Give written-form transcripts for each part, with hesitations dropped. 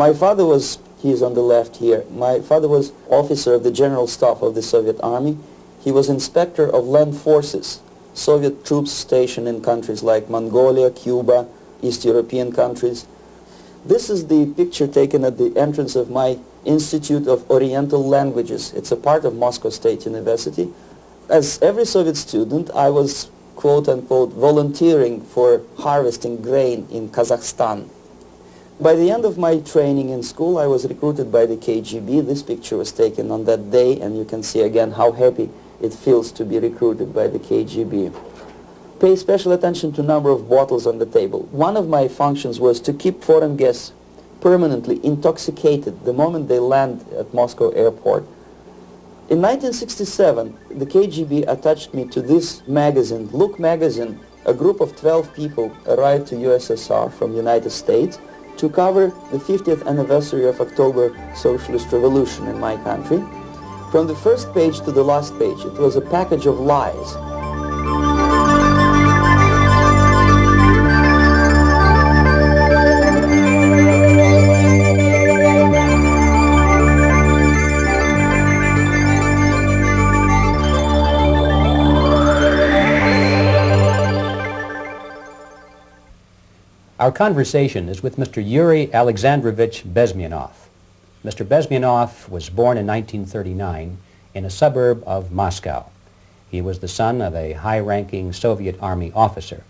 My father was, he's on the left here, my father was officer of the General Staff of the Soviet Army. He was inspector of land forces, Soviet troops stationed in countries like Mongolia, Cuba, East European countries. This is the picture taken at the entrance of my Institute of Oriental Languages. It's a part of Moscow State University. As every Soviet student, I was, quote-unquote, volunteering for harvesting grain in Kazakhstan. By the end of my training in school, I was recruited by the KGB. This picture was taken on that day, and you can see again how happy it feels to be recruited by the KGB. Pay special attention to number of bottles on the table. One of my functions was to keep foreign guests permanently intoxicated the moment they land at Moscow airport. In 1967, the KGB attached me to this magazine, Look magazine. A group of 12 people arrived to USSR from the United States to cover the 50th anniversary of October Socialist Revolution in my country. From the first page to the last page, it was a package of lies. Our conversation is with Mr. Yury Alexandrovich Bєzmєnov. Mr. Bєzmєnov was born in 1939 in a suburb of Moscow. He was the son of a high-ranking Soviet Army officer.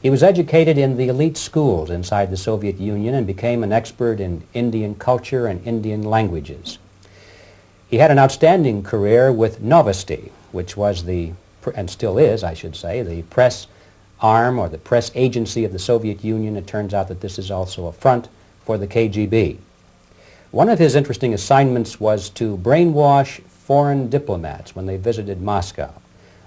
He was educated in the elite schools inside the Soviet Union and became an expert in Indian culture and Indian languages. He had an outstanding career with Новості, which was the, and still is, I should say, the press arm or the press agency of the Soviet Union. It turns out that this is also a front for the KGB. One of his interesting assignments was to brainwash foreign diplomats when they visited Moscow.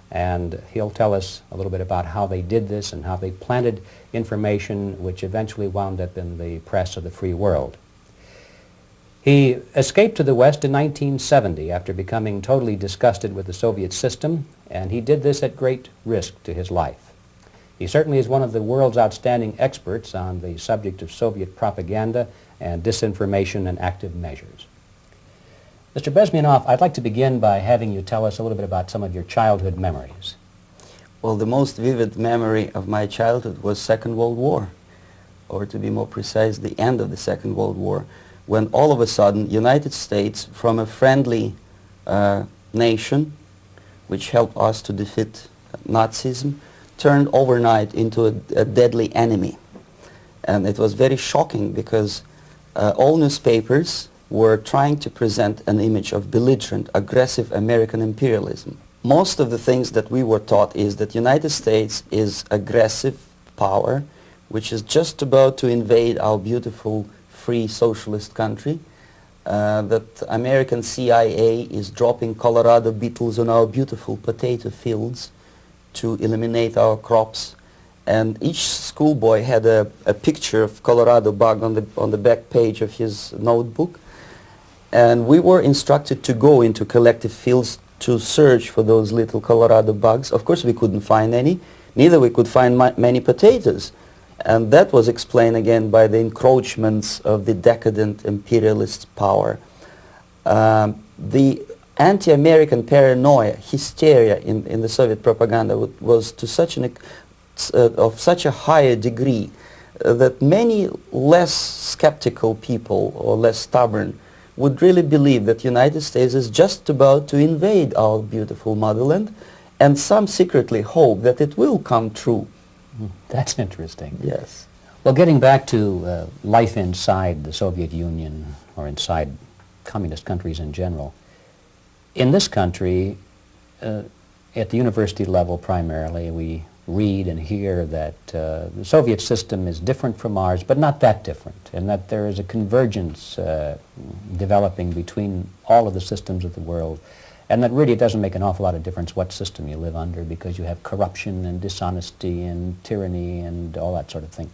And he'll tell us a little bit about how they did this and how they planted information which eventually wound up in the press of the free world. He escaped to the West in 1970 after becoming totally disgusted with the Soviet system, and he did this at great risk to his life. He certainly is one of the world's outstanding experts on the subject of Soviet propaganda and disinformation and active measures. Mr. Bєzmєnov, I'd like to begin by having you tell us a little bit about some of your childhood memories. Well, the most vivid memory of my childhood was Second World War, or to be more precise, the end of the Second World War, when all of a sudden United States, from a friendly nation, which helped us to defeat Nazism, turned overnight into a deadly enemy. And it was very shocking because all newspapers were trying to present an image of belligerent, aggressive American imperialism. Most of the things that we were taught is that United States is aggressive power, which is just about to invade our beautiful, free, socialist country, that American CIA is dropping Colorado beetles on our beautiful potato fields to eliminate our crops, and each schoolboy had a picture of Colorado bug on the back page of his notebook, and we were instructed to go into collective fields to search for those little Colorado bugs. Of course we couldn't find any, neither we could find many potatoes, and that was explained again by the encroachments of the decadent imperialist power. The anti-American paranoia, hysteria in the Soviet propaganda was to such of such a higher degree that many less skeptical people or less stubborn would really believe that the United States is just about to invade our beautiful motherland, and some secretly hope that it will come true. That's interesting. Yes. Well, getting back to life inside the Soviet Union or inside communist countries in general, in this country, at the university level primarily, we read and hear that the Soviet system is different from ours, but not that different, and that there is a convergence developing between all of the systems of the world, and that really it doesn't make an awful lot of difference what system you live under, because you have corruption and dishonesty and tyranny and all that sort of thing.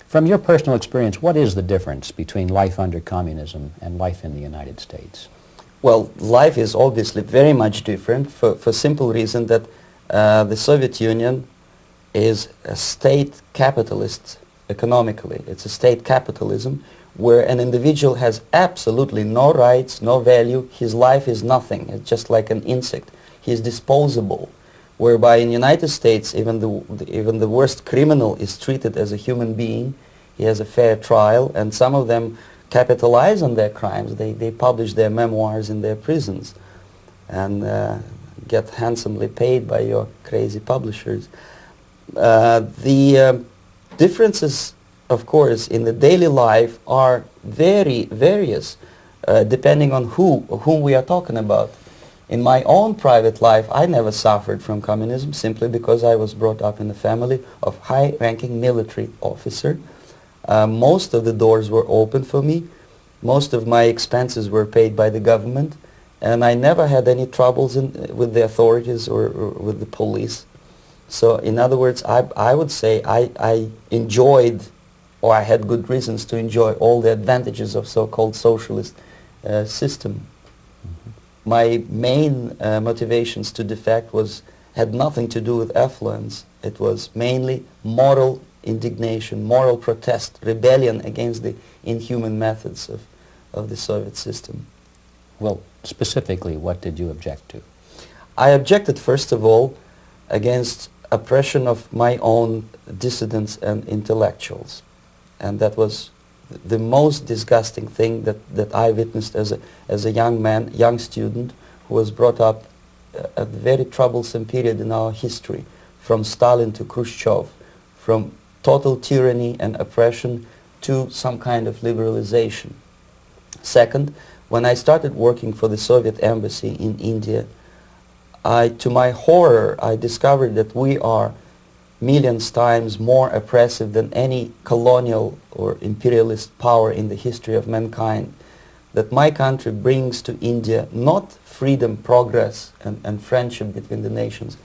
From your personal experience, what is the difference between life under communism and life in the United States? Well, life is obviously very much different for simple reason that the Soviet Union is a state capitalist economically. It's a state capitalism where an individual has absolutely no rights, no value. His life is nothing. It's just like an insect. He is disposable. Whereby in the United States, even the worst criminal is treated as a human being. He has a fair trial, and some of them capitalize on their crimes. They publish their memoirs in their prisons and get handsomely paid by your crazy publishers. The differences, of course, in the daily life are very various depending on whom we are talking about. In my own private life, I never suffered from communism simply because I was brought up in a family of high-ranking military officer. Most of the doors were open for me. Most of my expenses were paid by the government, and I never had any troubles with the authorities or with the police. So in other words, I would say I enjoyed, or I had good reasons to enjoy, all the advantages of so-called socialist system. My main motivations to defect had nothing to do with affluence. It was mainly moral indignation, moral protest, rebellion against the inhuman methods of the Soviet system. Well, specifically, what did you object to? I objected, first of all, against oppression of my own dissidents and intellectuals. And that was the most disgusting thing that I witnessed as a young man, young student, who was brought up at a very troublesome period in our history, from Stalin to Khrushchev, from total tyranny and oppression to some kind of liberalization. Second, when I started working for the Soviet embassy in India, to my horror, I discovered that we are millions times more oppressive than any colonial or imperialist power in the history of mankind. That my country brings to India not freedom, progress, and friendship between the nations,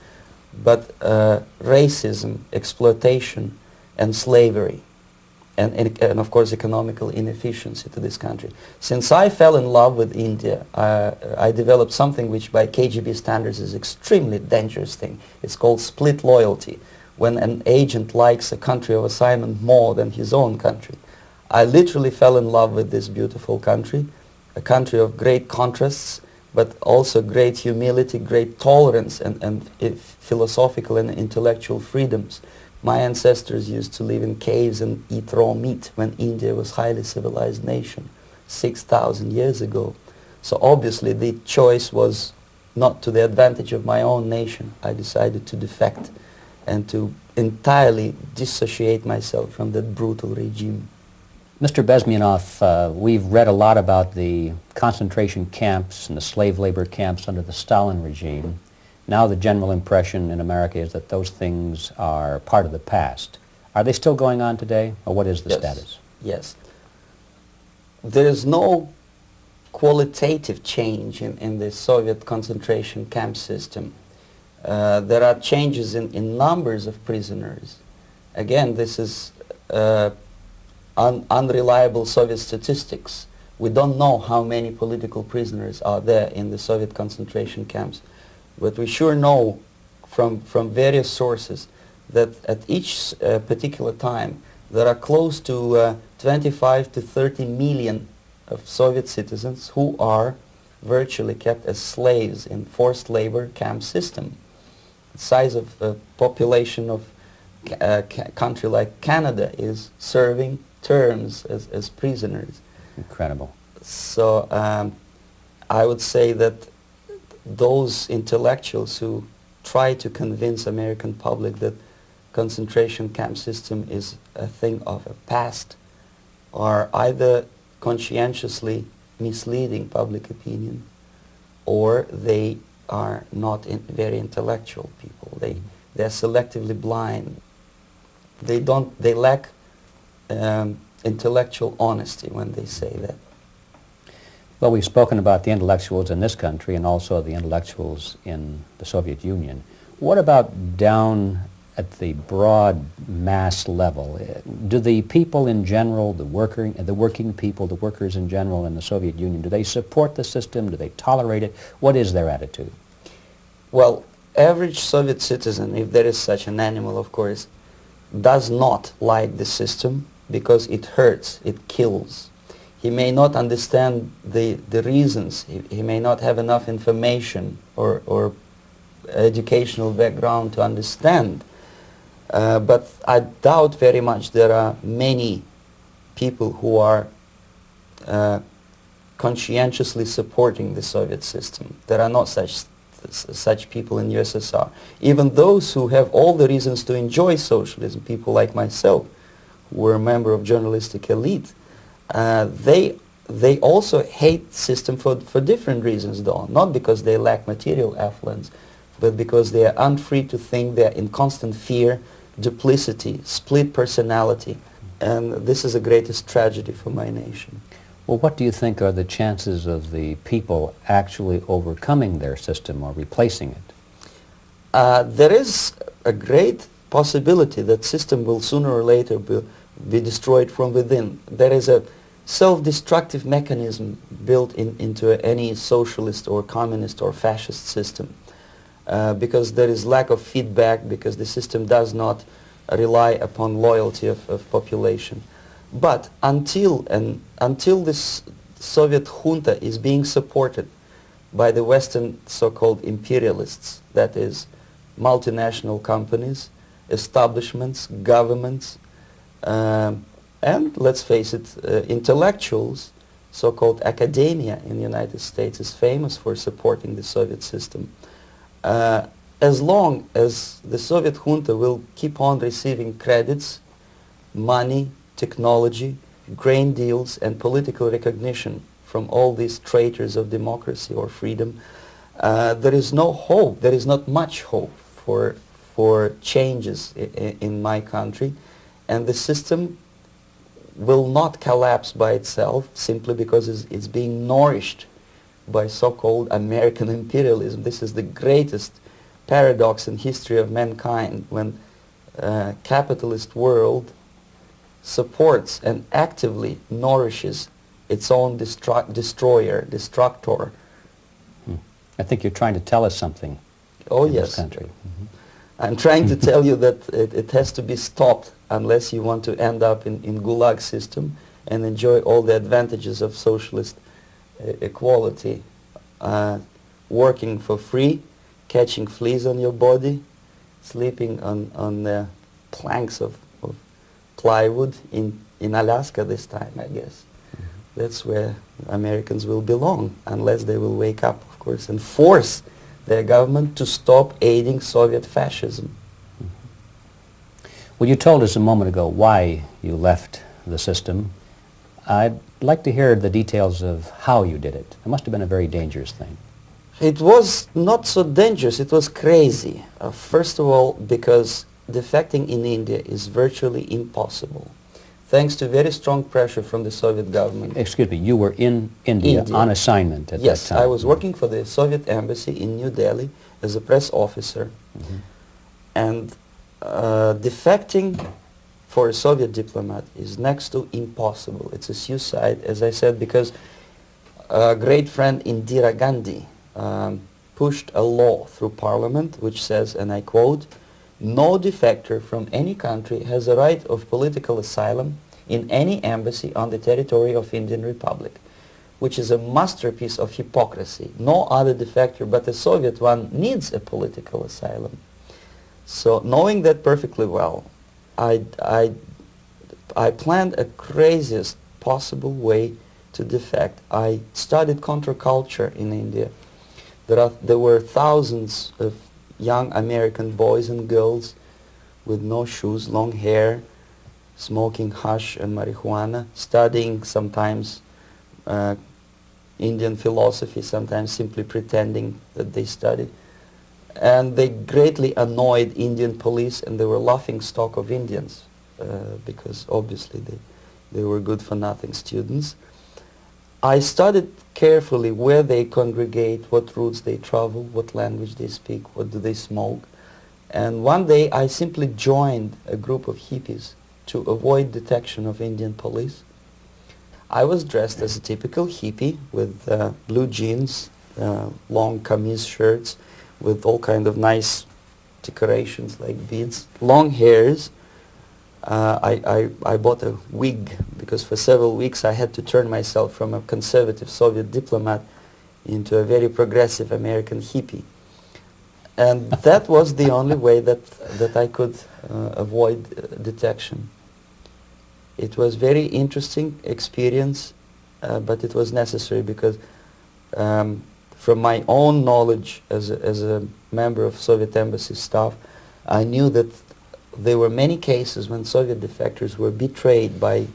but racism, exploitation, and slavery, and of course economical inefficiency to this country. Since I fell in love with India, I developed something which by KGB standards is extremely dangerous thing. It's called split loyalty, when an agent likes a country of assignment more than his own country. I literally fell in love with this beautiful country, a country of great contrasts, but also great humility, great tolerance, and philosophical and intellectual freedoms. My ancestors used to live in caves and eat raw meat when India was a highly civilized nation 6,000 years ago. So obviously the choice was not to the advantage of my own nation. I decided to defect and to entirely dissociate myself from that brutal regime. Mr. Bєзмєнов, we've read a lot about the concentration camps and the slave labor camps under the Stalin regime. Now the general impression in America is that those things are part of the past. Are they still going on today, or what is the status? Yes. There is no qualitative change in the Soviet concentration camp system. There are changes in numbers of prisoners. Again, this is unreliable Soviet statistics. We don't know how many political prisoners are there in the Soviet concentration camps. But we sure know from various sources that at each particular time there are close to 25 to 30 million of Soviet citizens who are virtually kept as slaves in forced labor camp system. The size of the population of a country like Canada is serving terms as prisoners. Incredible. So I would say that those intellectuals who try to convince American public that concentration camp system is a thing of a past are either conscientiously misleading public opinion, or they are not very intellectual people. They're selectively blind. They lack intellectual honesty when they say that. Well, we've spoken about the intellectuals in this country and also the intellectuals in the Soviet Union. What about down at the broad mass level? Do the people in general, the working people, the workers in general in the Soviet Union, do they support the system? Do they tolerate it? What is their attitude? Well, average Soviet citizen, if there is such an animal, of course, does not like the system because it hurts, it kills. He may not understand the reasons. He may not have enough information or educational background to understand. But I doubt very much there are many people who are conscientiously supporting the Soviet system. There are not such people in USSR. Even those who have all the reasons to enjoy socialism, people like myself, who were a member of journalistic elite, they also hate the system for different reasons, though. Not because they lack material affluence, but because they are unfree to think, they are in constant fear, duplicity, split personality. And this is the greatest tragedy for my nation. Well, what do you think are the chances of the people actually overcoming their system or replacing it? There is a great possibility that system will sooner or later be destroyed from within. There is a self-destructive mechanism built into any socialist or communist or fascist system because there is lack of feedback, because the system does not rely upon loyalty of population. But until this Soviet junta is being supported by the Western so-called imperialists, that is, multinational companies, establishments, governments, and let's face it, intellectuals, so-called academia in the United States is famous for supporting the Soviet system. As long as the Soviet junta will keep on receiving credits, money, technology, grain deals, and political recognition from all these traitors of democracy or freedom, there is no hope, there is not much hope for changes in my country, and the system will not collapse by itself simply because it's being nourished by so-called American imperialism. This is the greatest paradox in history of mankind, when capitalist world supports and actively nourishes its own destroyer, destructor. I think you're trying to tell us something in this country. Mm-hmm. I'm trying to tell you that it has to be stopped unless you want to end up in Gulag system and enjoy all the advantages of socialist equality, working for free, catching fleas on your body, sleeping on the planks of plywood in Alaska this time, I guess. Mm-hmm. That's where Americans will belong, unless they will wake up, of course, and force their government to stop aiding Soviet fascism. Mm-hmm. Well, you told us a moment ago why you left the system. I'd like to hear the details of how you did it. It must have been a very dangerous thing. It was not so dangerous, it was crazy. First of all, because defecting in India is virtually impossible, thanks to very strong pressure from the Soviet government. Excuse me, you were in India on assignment at that time? Yes, I was working for the Soviet embassy in New Delhi as a press officer. Mm-hmm. And defecting for a Soviet diplomat is next to impossible. It's a suicide, as I said, because a great friend Indira Gandhi pushed a law through parliament which says, and I quote, "No defector from any country has a right of political asylum in any embassy on the territory of Indian Republic," which is a masterpiece of hypocrisy. No other defector but a Soviet one needs a political asylum. So knowing that perfectly well, I planned a craziest possible way to defect. I studied counterculture in India. There were thousands of young American boys and girls with no shoes, long hair, smoking hash and marijuana, studying sometimes Indian philosophy, sometimes simply pretending that they studied. And they greatly annoyed Indian police, and they were laughing stock of Indians because obviously they were good-for-nothing students. I studied carefully where they congregate, what routes they travel, what language they speak, what do they smoke. And one day I simply joined a group of hippies to avoid detection of Indian police. I was dressed as a typical hippie with blue jeans, long camise shirts with all kind of nice decorations like beads, long hairs, I bought a wig because for several weeks I had to turn myself from a conservative Soviet diplomat into a very progressive American hippie. And that was the only way that I could avoid detection. It was very interesting experience, but it was necessary because from my own knowledge as a member of Soviet embassy staff, I knew that there were many cases when Soviet defectors were betrayed by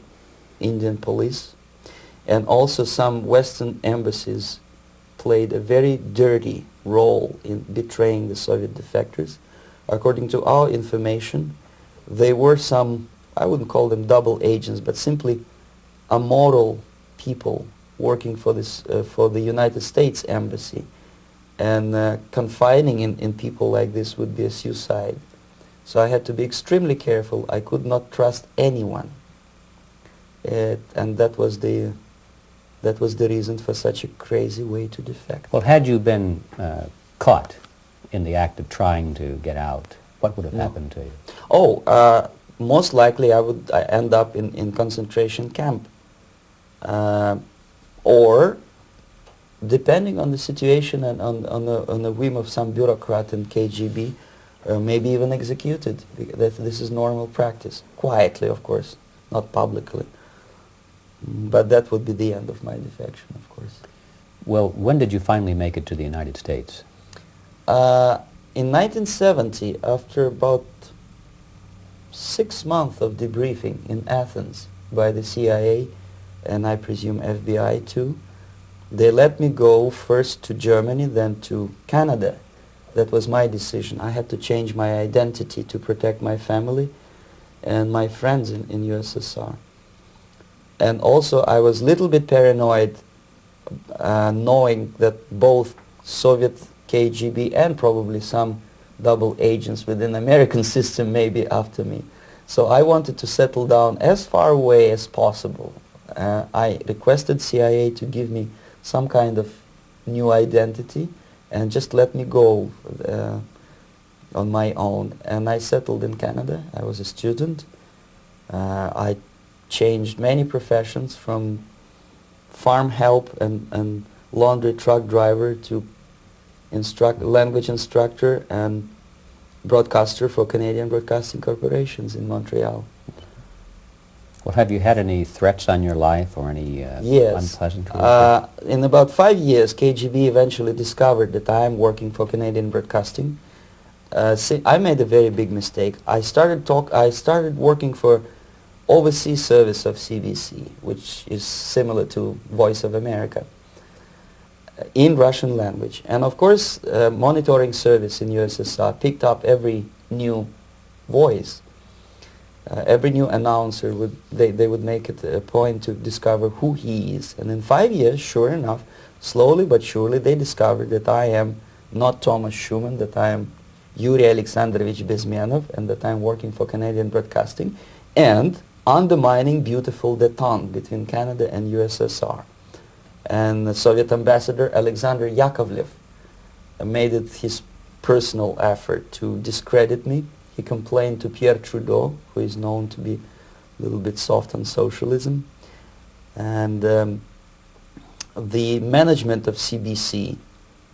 Indian police, and also some Western embassies played a very dirty role in betraying the Soviet defectors. According to our information, they were some, I wouldn't call them double agents, but simply amoral people working for this for the United States embassy, and confiding in people like this would be a suicide. So I had to be extremely careful. I could not trust anyone, and that was the reason for such a crazy way to defect. Well, had you been caught in the act of trying to get out, what would have happened to you? Oh, most likely I would end up in concentration camp, or depending on the situation and on the whim of some bureaucrat in KGB, maybe even executed. This is normal practice, quietly, of course, not publicly. But that would be the end of my defection, of course. Well, when did you finally make it to the United States? In 1970, after about 6 months of debriefing in Athens by the CIA, and I presume FBI too, they let me go first to Germany, then to Canada. That was my decision. I had to change my identity to protect my family and my friends in USSR. And also I was a little bit paranoid knowing that both Soviet KGB and probably some double agents within the American system may be after me. So I wanted to settle down as far away as possible. I requested CIA to give me some kind of new identity and just let me go on my own. And I settled in Canada. I was a student. I changed many professions, from farm help and laundry truck driver to language instructor and broadcaster for Canadian Broadcasting Corporations in Montreal. Well, have you had any threats on your life or any unpleasant in about 5 years, KGB eventually discovered that I am working for Canadian Broadcasting. I made a very big mistake. I started working for overseas service of CBC, which is similar to Voice of America, in Russian language. And of course, monitoring service in USSR picked up every new voice. Every new announcer they would make it a point to discover who he is. And in 5 years, sure enough, slowly but surely, they discovered that I am not Thomas Schumann, that I am Yury Alexandrovich Bєзмєнов, and that I am working for Canadian Broadcasting, and undermining beautiful détente between Canada and USSR. And the Soviet ambassador Alexander Yakovlev made it his personal effort to discredit me. He complained to Pierre Trudeau, who is known to be a little bit soft on socialism. And the management of CBC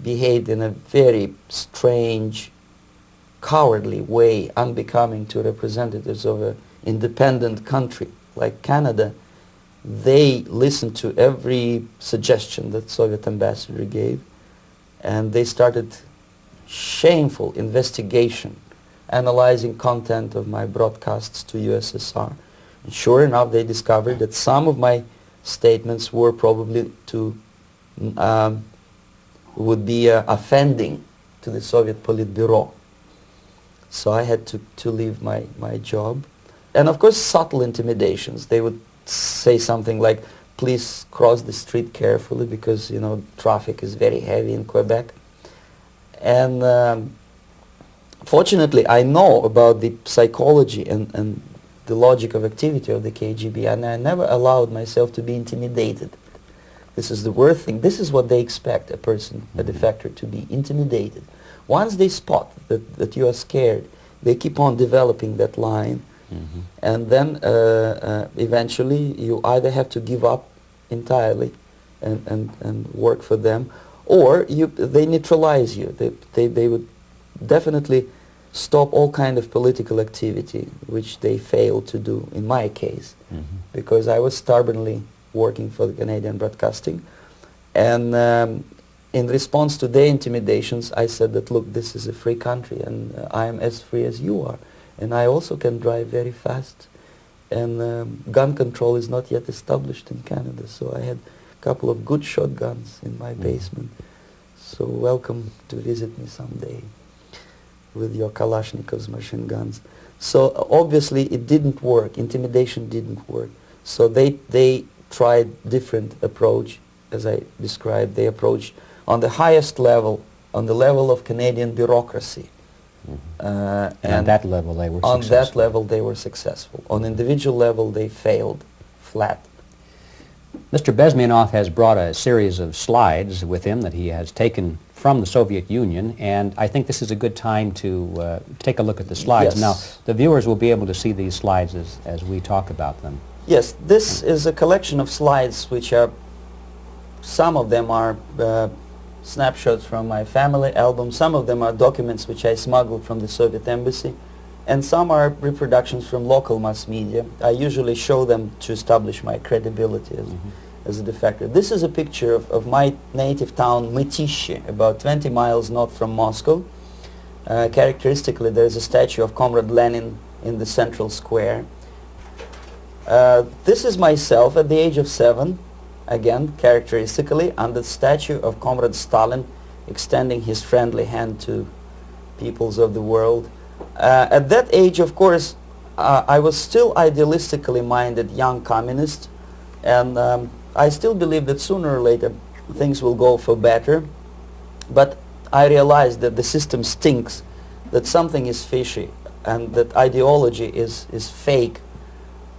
behaved in a very strange, cowardly way, unbecoming to representatives of an independent country like Canada. They listened to every suggestion that Soviet ambassador gave, and they started shameful investigation, analyzing content of my broadcasts to USSR. And sure enough, they discovered that some of my statements were probably would be offending to the Soviet Politburo. So I had to leave my job. And of course, subtle intimidations. They would say something like, please cross the street carefully because, you know, traffic is very heavy in Quebec. And fortunately, I know about the psychology and the logic of activity of the KGB, and I never allowed myself to be intimidated. This is the worst thing. This is what they expect a person, a defector, to be intimidated. Once they spot that you are scared, they keep on developing that line, And then eventually you either have to give up entirely and work for them, or they neutralize you. They would definitely stop all kind of political activity, which they failed to do in my case, because I was stubbornly working for the Canadian Broadcasting. And in response to their intimidations, I said that, look, this is a free country, and I am as free as you are. And I also can drive very fast. And gun control is not yet established in Canada, so I had a couple of good shotguns in my basement. So welcome to visit me someday with your Kalashnikov's machine guns. So obviously it didn't work. Intimidation didn't work. So they tried different approach, as I described. They approached on the highest level, on the level of Canadian bureaucracy. And on that level they were successful. On that level they were successful. On individual level they failed flat. Mr. Bєзмєнов has brought a series of slides with him that he has taken from the Soviet Union, and I think this is a good time to take a look at the slides. Yes. Now, the viewers will be able to see these slides as we talk about them. Yes, this is a collection of slides which are, some of them are snapshots from my family album, some of them are documents which I smuggled from the Soviet embassy, and some are reproductions from local mass media. I usually show them to establish my credibility as a defector. This is a picture of my native town, Mytishi, about 20 miles north from Moscow. Characteristically, there is a statue of Comrade Lenin in the central square. This is myself at the age of 7, again, characteristically, under the statue of Comrade Stalin, extending his friendly hand to peoples of the world. At that age, of course, I was still idealistically minded young communist, and I still believe that sooner or later things will go for better. But I realized that the system stinks, that something is fishy, and that ideology is fake,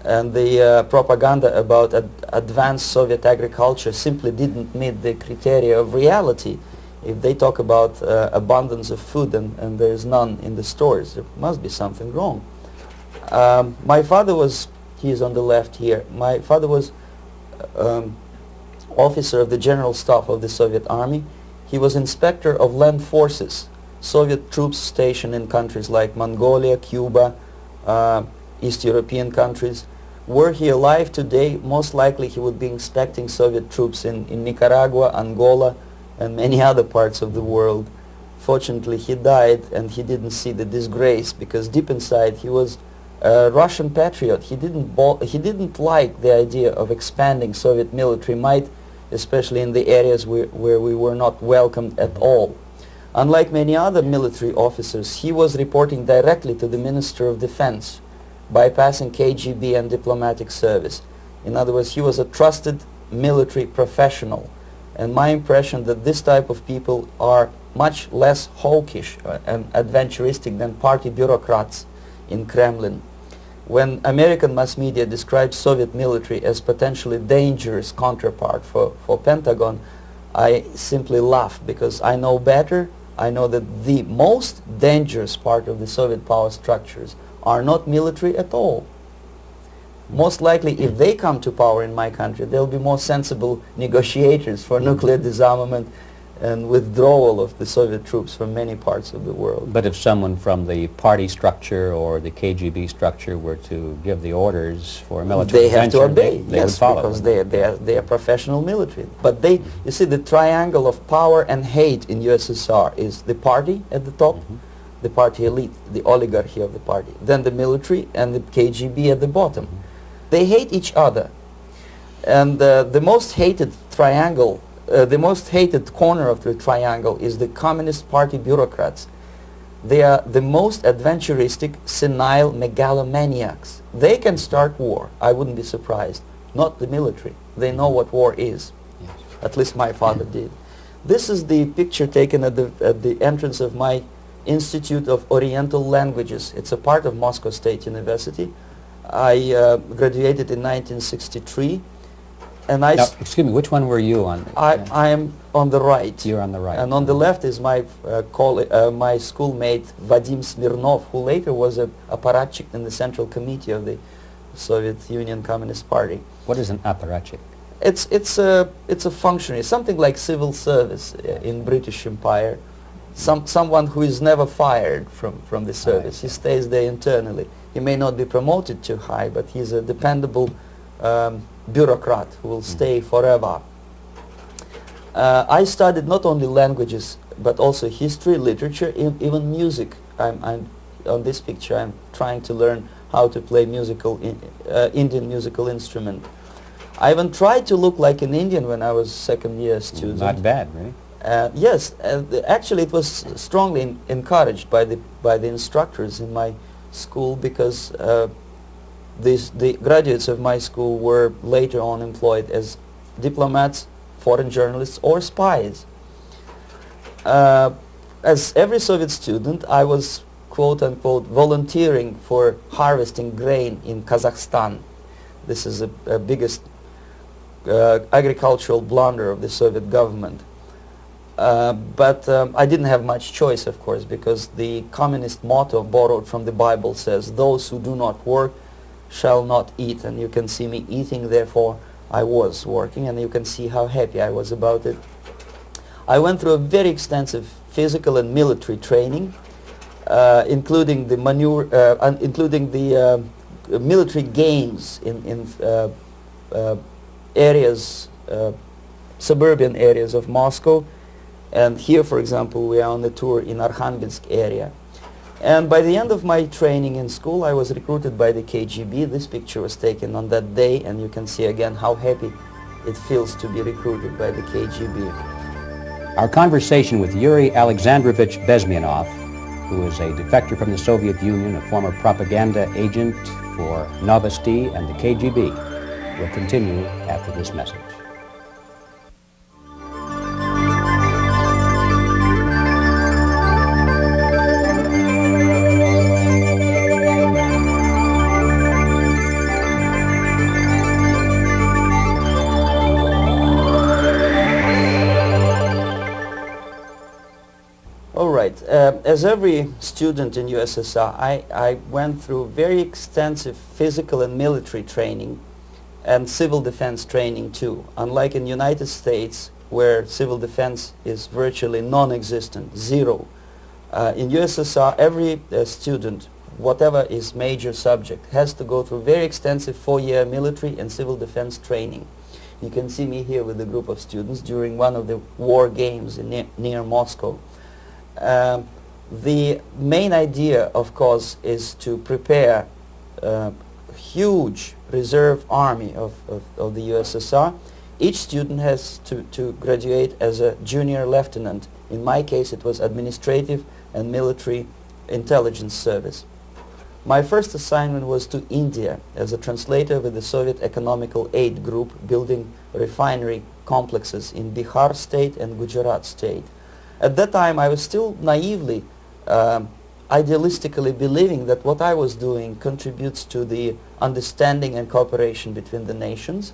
and the propaganda about advanced Soviet agriculture simply didn't meet the criteria of reality. If they talk about abundance of food and there is none in the stores, there must be something wrong. My father was, he is on the left here, my father was officer of the General Staff of the Soviet Army. He was inspector of land forces, Soviet troops stationed in countries like Mongolia, Cuba, East European countries. Were he alive today, most likely he would be inspecting Soviet troops in Nicaragua, Angola, and many other parts of the world. Fortunately, he died and he didn't see the disgrace, because deep inside he was a Russian patriot. He didn't like the idea of expanding Soviet military might, especially in the areas where we were not welcomed at all. Unlike many other military officers, he was reporting directly to the Minister of Defense, bypassing KGB and diplomatic service. In other words, he was a trusted military professional. And my impression that this type of people are much less hawkish and adventuristic than party bureaucrats in Kremlin. When American mass media describes Soviet military as potentially dangerous counterpart for Pentagon, I simply laugh, because I know better. I know that the most dangerous part of the Soviet power structures are not military at all. Most likely, if they come to power in my country, they'll be more sensible negotiators for nuclear disarmament and withdrawal of the Soviet troops from many parts of the world. But if someone from the party structure or the KGB structure were to give the orders for a military intervention, they have to obey, they yes, would follow. Because they are professional military. But they, you see, the triangle of power and hate in USSR is the party at the top, the party elite, the oligarchy of the party, then the military and the KGB at the bottom. They hate each other, and the most hated triangle, the most hated corner of the triangle is the Communist Party bureaucrats. They are the most adventuristic, senile megalomaniacs. They can start war, I wouldn't be surprised. Not the military. They know what war is. Yes. At least my father did. This is the picture taken at the entrance of my Institute of Oriental Languages. It's a part of Moscow State University. I graduated in 1963, And now, excuse me, which one were you on? I am on the right. You're on the right. And on the left is my my schoolmate Vadim Smirnov, who later was a apparatchik in the Central Committee of the Soviet Union Communist Party. What is an apparatchik? It's a functionary, something like civil service in British Empire. Someone who is never fired from the service. He stays there internally. He may not be promoted too high, but he's a dependable bureaucrat who will stay forever. I studied not only languages, but also history, literature, even music. I'm on this picture. I'm trying to learn how to play Indian musical instrument. I even tried to look like an Indian when I was second-year student. Not bad, really. Yes, actually it was strongly encouraged by the instructors in my school, because the graduates of my school were later on employed as diplomats, foreign journalists, or spies. As every Soviet student, I was quote-unquote volunteering for harvesting grain in Kazakhstan. This is the biggest agricultural blunder of the Soviet government. But I didn't have much choice, of course, because the communist motto borrowed from the Bible says, "Those who do not work shall not eat." And you can see me eating, therefore I was working, and you can see how happy I was about it. I went through a very extensive physical and military training, including the military games in areas, suburban areas of Moscow. And here, for example, we are on a tour in Arkhangelsk area. And by the end of my training in school, I was recruited by the KGB. This picture was taken on that day, and you can see again how happy it feels to be recruited by the KGB. Our conversation with Yuri Alexandrovich Bєзмєнов, who is a defector from the Soviet Union, a former propaganda agent for Новості and the KGB, will continue after this message. As every student in USSR, I went through very extensive physical and military training and civil defense training too. Unlike in the United States, where civil defense is virtually non-existent, zero. In USSR, every student, whatever his major subject, has to go through very extensive 4-year military and civil defense training. You can see me here with a group of students during one of the war games near Moscow. The main idea, of course, is to prepare a huge reserve army of the USSR. Each student has to graduate as a junior lieutenant. In my case, it was administrative and military intelligence service. My first assignment was to India as a translator with the Soviet Economical Aid Group, building refinery complexes in Bihar state and Gujarat state. At that time, I was still naively, idealistically believing that what I was doing contributes to the understanding and cooperation between the nations.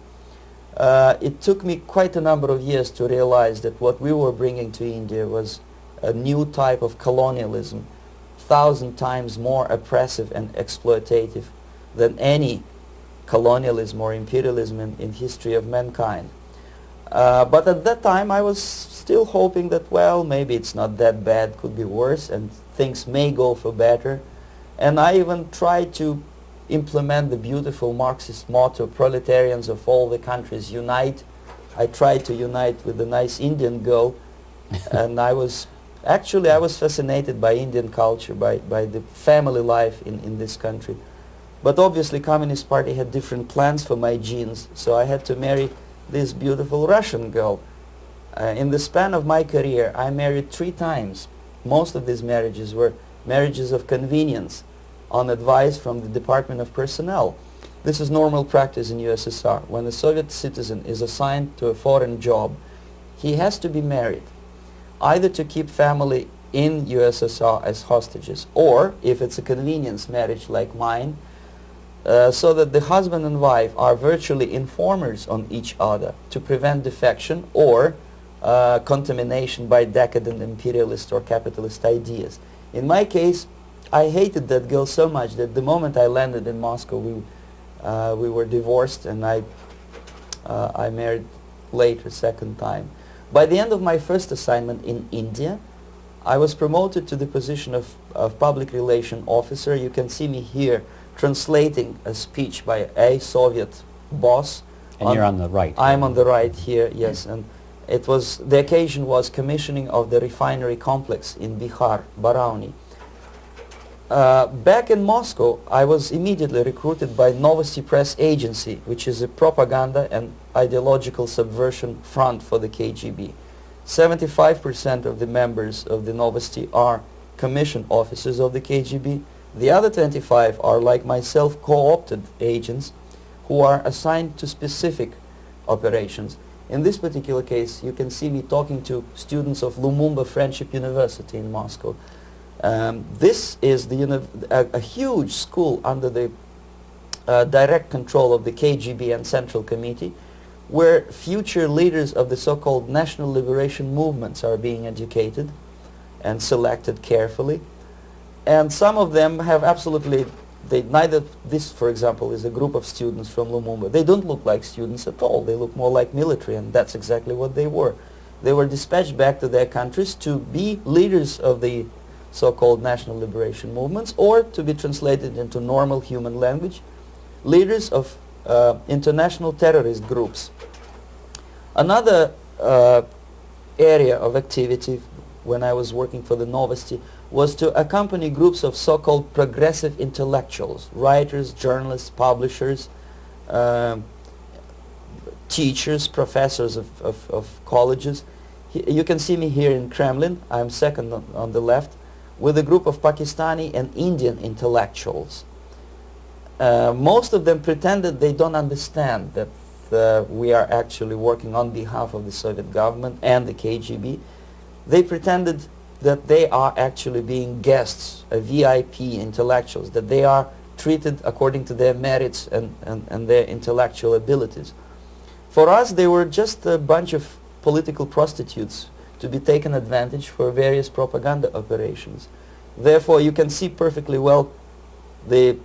It took me quite a number of years to realize that what we were bringing to India was a new type of colonialism, 1,000 times more oppressive and exploitative than any colonialism or imperialism in history of mankind. But at that time I was still hoping that, well, maybe it's not that bad, could be worse, and things may go for better. And I even tried to implement the beautiful Marxist motto, proletarians of all the countries unite. I tried to unite with a nice Indian girl, and I was fascinated by Indian culture, by the family life in this country. But obviously Communist Party had different plans for my genes, so I had to marry this beautiful Russian girl. In the span of my career, I married 3 times. Most of these marriages were marriages of convenience, on advice from the Department of Personnel. This is normal practice in USSR. When a Soviet citizen is assigned to a foreign job, he has to be married, either to keep family in USSR as hostages, or, if it's a convenience marriage like mine, so that the husband and wife are virtually informers on each other to prevent defection or contamination by decadent imperialist or capitalist ideas. In my case, I hated that girl so much that the moment I landed in Moscow, we were divorced, and I married later, second time. By the end of my first assignment in India, I was promoted to the position of public relation officer. You can see me here translating a speech by a Soviet boss. And you're on the right. I'm on the right here, yes. And it was, the occasion was commissioning of the refinery complex in Bihar, Barauni. Back in Moscow, I was immediately recruited by Новости press agency, which is a propaganda and ideological subversion front for the KGB. 75% of the members of the Новости are commissioned officers of the KGB. The other 25 are, like myself, co-opted agents who are assigned to specific operations. In this particular case, you can see me talking to students of Lumumba Friendship University in Moscow. This is a huge school under the direct control of the KGB and Central Committee, where future leaders of the so-called national liberation movements are being educated and selected carefully. And some of them have absolutely, this, for example, is a group of students from Lumumba. They don't look like students at all. They look more like military, and that's exactly what they were. They were dispatched back to their countries to be leaders of the so-called national liberation movements, or to be translated into normal human language, leaders of international terrorist groups. Another area of activity when I was working for the Новости was to accompany groups of so-called progressive intellectuals, writers, journalists, publishers, teachers, professors of colleges. You can see me here in Kremlin. I'm second on the left, with a group of Pakistani and Indian intellectuals. Most of them pretended they don't understand that we are actually working on behalf of the Soviet government and the KGB. They pretended that they are actually being guests, VIP intellectuals, that they are treated according to their merits and their intellectual abilities. For us, they were just a bunch of political prostitutes to be taken advantage for various propaganda operations. Therefore, you can see perfectly well the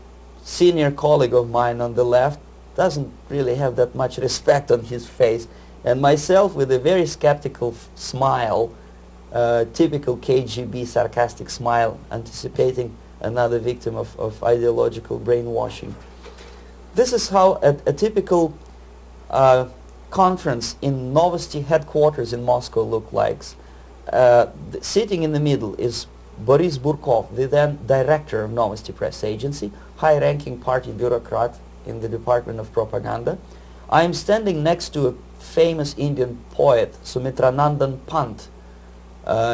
senior colleague of mine on the left doesn't really have that much respect on his face, and myself with a very skeptical smile, typical KGB sarcastic smile, anticipating another victim of ideological brainwashing. This is how a typical conference in Новости headquarters in Moscow looked like. Sitting in the middle is Boris Burkov, the then director of Новости press agency, high-ranking party bureaucrat in the Department of Propaganda. I am standing next to a famous Indian poet, Sumitranandan Pant.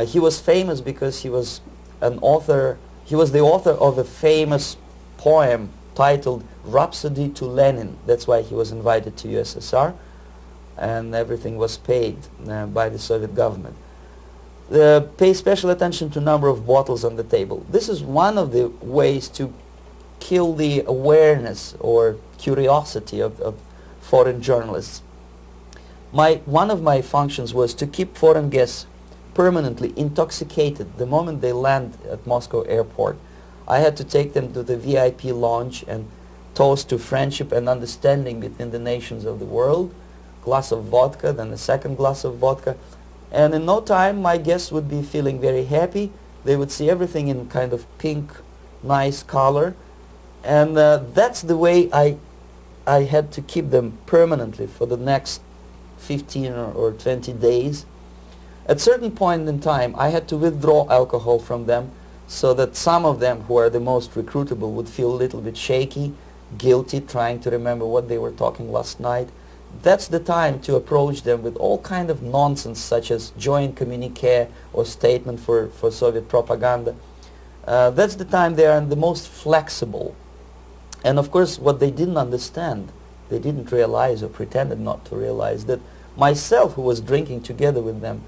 He was famous because he was an author. He was the author of a famous poem titled Rhapsody to Lenin. That's why he was invited to USSR, and everything was paid by the Soviet government. Pay special attention to number of bottles on the table. This is one of the ways to kill the awareness or curiosity of foreign journalists. One of my functions was to keep foreign guests permanently intoxicated the moment they land at Moscow airport. I had to take them to the VIP lounge and toast to friendship and understanding between the nations of the world. Glass of vodka, then a second glass of vodka. And in no time my guests would be feeling very happy. They would see everything in kind of pink, nice color. And that's the way I had to keep them permanently for the next 15 or 20 days. At certain point in time, I had to withdraw alcohol from them so that some of them who are the most recruitable would feel a little bit shaky, guilty, trying to remember what they were talking last night. That's the time to approach them with all kind of nonsense, such as joint communique or statement for Soviet propaganda. That's the time they are the most flexible. And of course, what they didn't understand, they didn't realize or pretended not to realize, that myself, who was drinking together with them,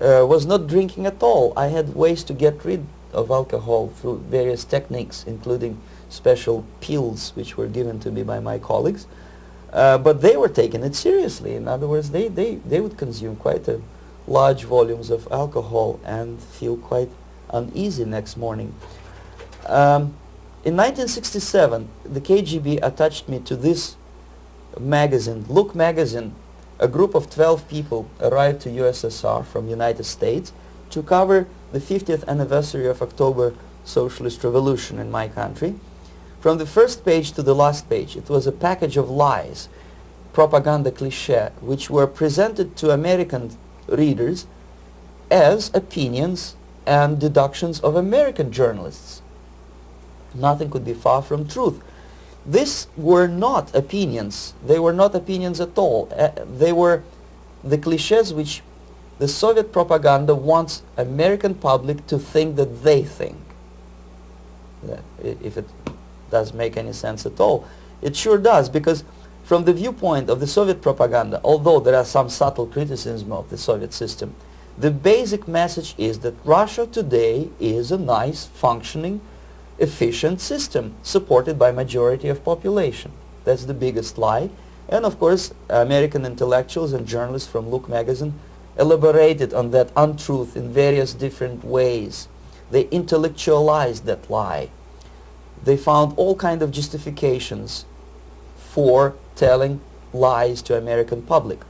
was not drinking at all. I had ways to get rid of alcohol through various techniques, including special pills which were given to me by my colleagues. But they were taking it seriously. In other words, they would consume quite large volumes of alcohol and feel quite uneasy next morning. In 1967, the KGB attached me to this magazine, Look magazine. A group of 12 people arrived to USSR from United States to cover the 50th anniversary of October Socialist Revolution in my country. From the first page to the last page, it was a package of lies, propaganda cliché, which were presented to American readers as opinions and deductions of American journalists. Nothing could be far from truth. These were not opinions. They were not opinions at all. They were the clichés which the Soviet propaganda wants American public to think that they think. If it does make any sense at all. It sure does, because from the viewpoint of the Soviet propaganda, although there are some subtle criticisms of the Soviet system, the basic message is that Russia today is a nice, functioning, efficient system supported by majority of population. That's the biggest lie. And of course, American intellectuals and journalists from Look magazine elaborated on that untruth in various different ways. They intellectualized that lie. They found all kinds of justifications for telling lies to American public.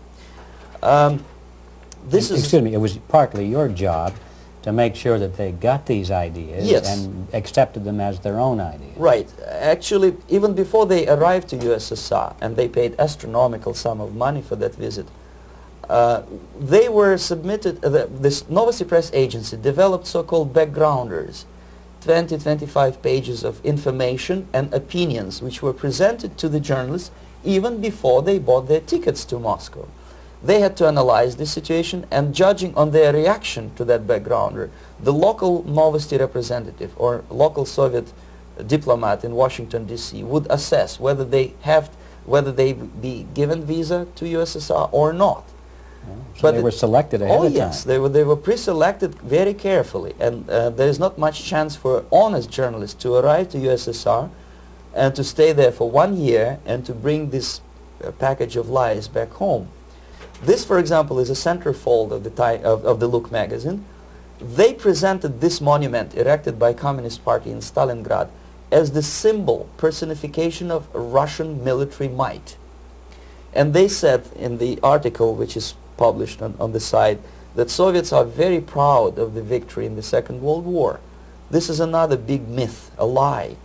Excuse me, it was partly your job to make sure that they got these ideas, yes, and accepted them as their own ideas. Right. Actually, even before they arrived to USSR, and they paid astronomical sum of money for that visit, they were submitted, this Новості press agency developed so-called backgrounders, 20-25 pages of information and opinions which were presented to the journalists even before they bought their tickets to Moscow. They had to analyze the situation, and judging on their reaction to that backgrounder, the local Новості representative or local Soviet diplomat in Washington, D.C. would assess whether they be given visa to USSR or not. So but they were selected ahead of time. Oh yes, they were pre-selected very carefully, and there is not much chance for honest journalists to arrive to USSR and to stay there for 1 year and to bring this package of lies back home. This, for example, is a centerfold of the Look magazine. They presented this monument erected by Communist Party in Stalingrad as the symbol, personification of Russian military might. And they said in the article, which is published on the site, that Soviets are very proud of the victory in the Second World War. This is another big myth, a lie.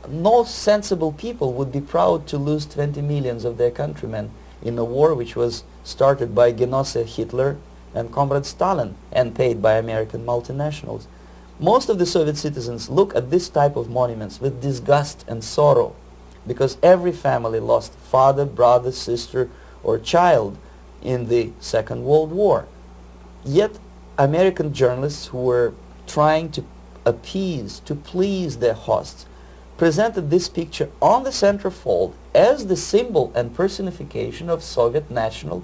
No sensible people would be proud to lose 20 millions of their countrymen in a war which was started by Genoese Hitler and Comrade Stalin and paid by American multinationals. Most of the Soviet citizens look at this type of monuments with disgust and sorrow, because every family lost father, brother, sister, or child in the Second World War. Yet American journalists who were trying to appease, to please their hosts, presented this picture on the centerfold as the symbol and personification of Soviet national,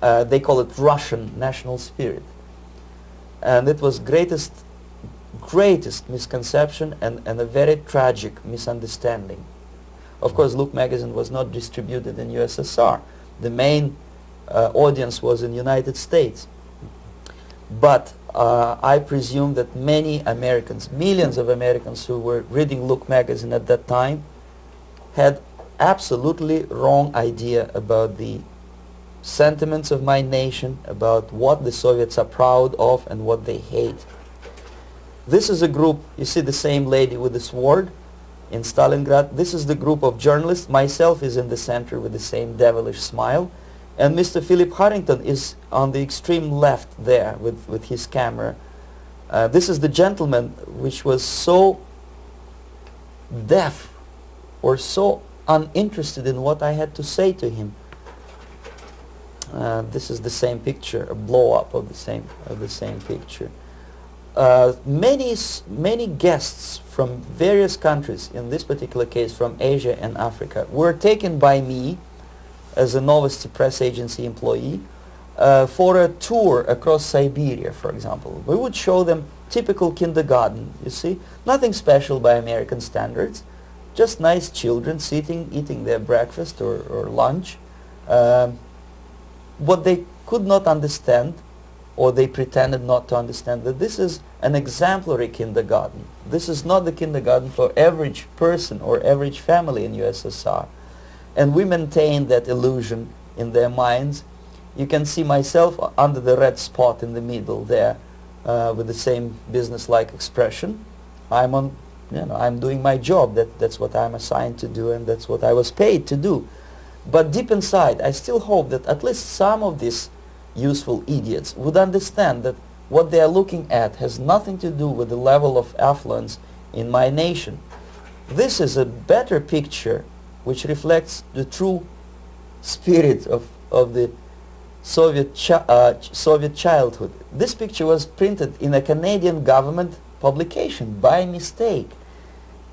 they call it Russian national spirit. And it was greatest misconception and a very tragic misunderstanding. Of course, Look magazine was not distributed in USSR. The main audience was in United States. But I presume that many Americans, millions of Americans who were reading Look magazine at that time, had absolutely wrong idea about the sentiments of my nation, about what the Soviets are proud of and what they hate. This is a group, you see the same lady with the sword in Stalingrad. This is the group of journalists. Myself is in the center with the same devilish smile. And Mr. Philip Harrington is on the extreme left there with his camera. This is the gentleman which was so deaf or so uninterested in what I had to say to him. This is the same picture, a blow-up of the same picture. Many guests from various countries, in this particular case from Asia and Africa, were taken by me as a Новості press agency employee for a tour across Siberia, for example. We would show them typical kindergarten, you see, nothing special by American standards, just nice children sitting, eating their breakfast or lunch. What they could not understand, or they pretended not to understand, that this is an exemplary kindergarten. This is not the kindergarten for average person or average family in USSR. And we maintain that illusion in their minds. You can see myself under the red spot in the middle there, with the same business-like expression. I'm doing my job. That's what I'm assigned to do, and that's what I was paid to do. But deep inside, I still hope that at least some of these useful idiots would understand that what they are looking at has nothing to do with the level of affluence in my nation. This is a better picture which reflects the true spirit of the Soviet childhood. This picture was printed in a Canadian government publication by mistake.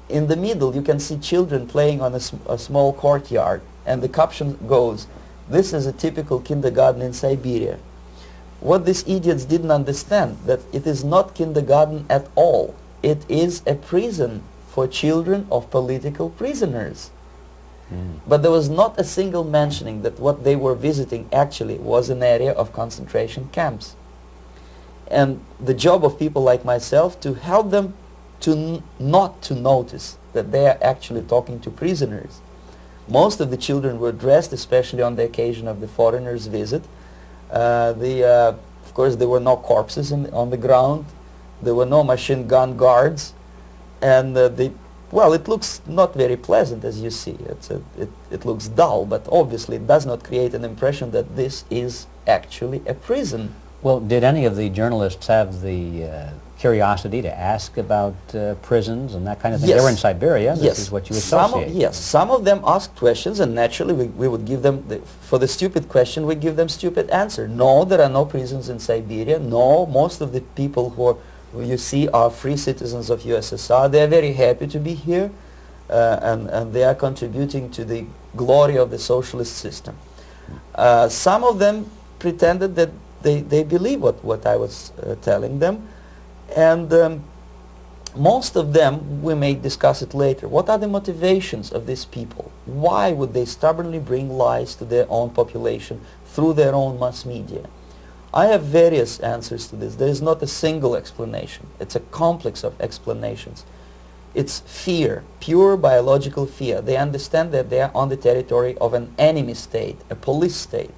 In the middle you can see children playing on a small courtyard, and the caption goes, "This is a typical kindergarten in Siberia." What these idiots didn't understand, that it is not kindergarten at all. It is a prison for children of political prisoners. But there was not a single mentioning that what they were visiting actually was an area of concentration camps. And the job of people like myself to help them to not to notice that they are actually talking to prisoners. Most of the children were dressed, especially on the occasion of the foreigners' visit. Of course, there were no corpses on the ground. There were no machine gun guards. And well, it looks not very pleasant, as you see. It looks dull, but obviously it does not create an impression that this is actually a prison. Well, did any of the journalists have the curiosity to ask about prisons and that kind of thing? Yes. They were in Siberia. This Yes. is what you associate. Yes, some of them asked questions, and naturally we would give them, for the stupid question, we give them stupid answer. No, there are no prisons in Siberia. No, most of the people who you see are free citizens of USSR. They are very happy to be here, and they are contributing to the glory of the socialist system. Some of them pretended that they believe what I was telling them, and most of them, we may discuss it later, what are the motivations of these people? Why would they stubbornly bring lies to their own population through their own mass media? I have various answers to this. There is not a single explanation. It's a complex of explanations. It's fear, pure biological fear. They understand that they are on the territory of an enemy state, a police state.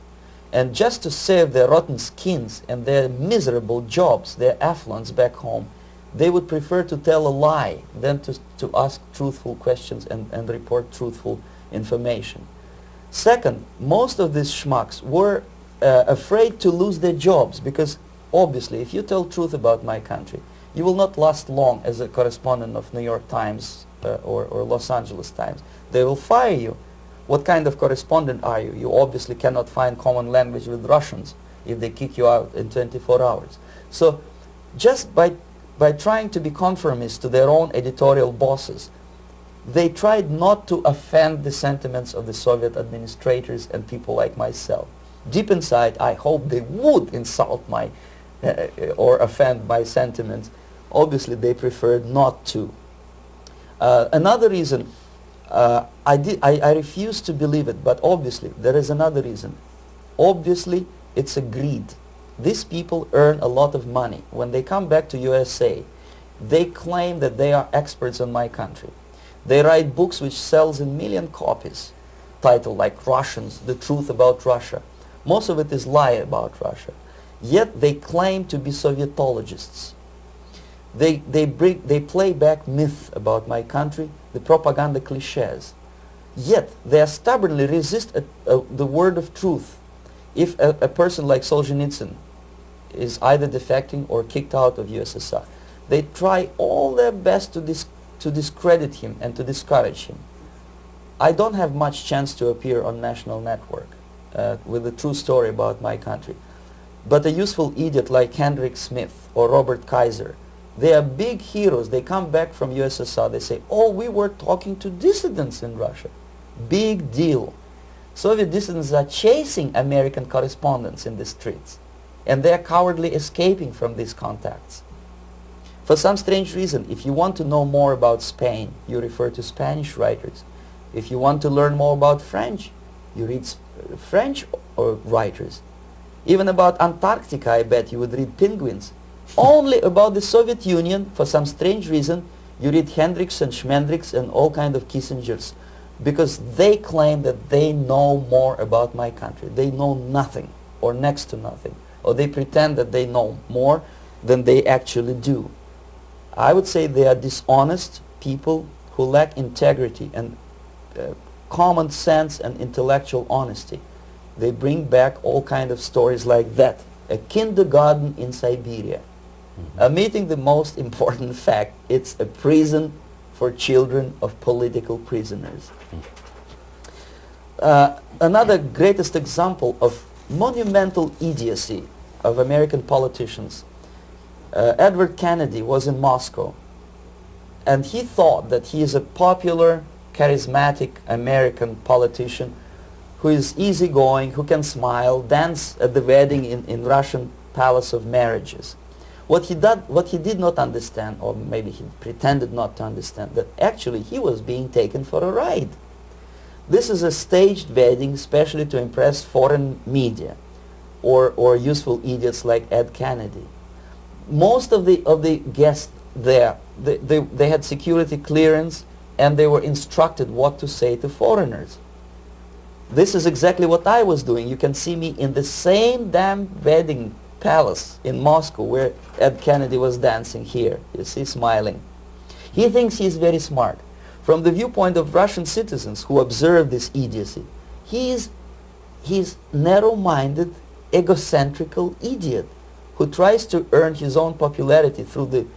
And just to save their rotten skins and their miserable jobs, their affluence back home, they would prefer to tell a lie than to ask truthful questions and report truthful information. Second, most of these schmucks were afraid to lose their jobs, because obviously if you tell truth about my country, you will not last long as a correspondent of New York Times or Los Angeles Times. They will fire you. What kind of correspondent are you? You obviously cannot find common language with Russians if they kick you out in 24 hours. So just by trying to be conformist to their own editorial bosses, they tried not to offend the sentiments of the Soviet administrators and people like myself. Deep inside, I hope they would insult my or offend my sentiments. Obviously, they preferred not to. Another reason, I refuse to believe it, but obviously there is another reason. Obviously, it's a greed. These people earn a lot of money. When they come back to USA, they claim that they are experts on my country. They write books which sells in million copies, titled like Russians, The Truth About Russia. Most of it is lie about Russia. Yet they claim to be Sovietologists. They play back myth about my country, the propaganda cliches. Yet they stubbornly resist the word of truth. If a person like Solzhenitsyn is either defecting or kicked out of USSR, they try all their best to discredit him and to discourage him. I don't have much chance to appear on national network with a true story about my country. But a useful idiot like Hendrik Smith or Robert Kaiser, they are big heroes. They come back from USSR. They say, oh, we were talking to dissidents in Russia. Big deal. Soviet dissidents are chasing American correspondents in the streets, and they are cowardly escaping from these contacts. For some strange reason, if you want to know more about Spain, you refer to Spanish writers. If you want to learn more about French, you read French writers. Even about Antarctica, I bet you would read Penguins. Only about the Soviet Union, for some strange reason, you read Hendricks and Schmendricks and all kind of Kissingers, because they claim that they know more about my country. They know nothing, or next to nothing, or they pretend that they know more than they actually do. I would say they are dishonest people who lack integrity and common sense and intellectual honesty. They bring back all kind of stories like that. A kindergarten in Siberia. Omitting the most important fact, it's a prison for children of political prisoners. Another greatest example of monumental idiocy of American politicians. Edward Kennedy was in Moscow, and he thought that he is a popular, charismatic American politician who is easygoing, who can smile, dance at the wedding in Russian Palace of Marriages. What he did not understand, or maybe he pretended not to understand, that actually he was being taken for a ride. This is a staged wedding especially to impress foreign media or useful idiots like Ed Kennedy. Most of the guests there, they had security clearance and they were instructed what to say to foreigners. This is exactly what I was doing. You can see me in the same damn wedding palace in Moscow where Ed Kennedy was dancing here. You see, smiling. He thinks he's very smart. From the viewpoint of Russian citizens who observe this idiocy, he's narrow-minded, egocentrical idiot who tries to earn his own popularity through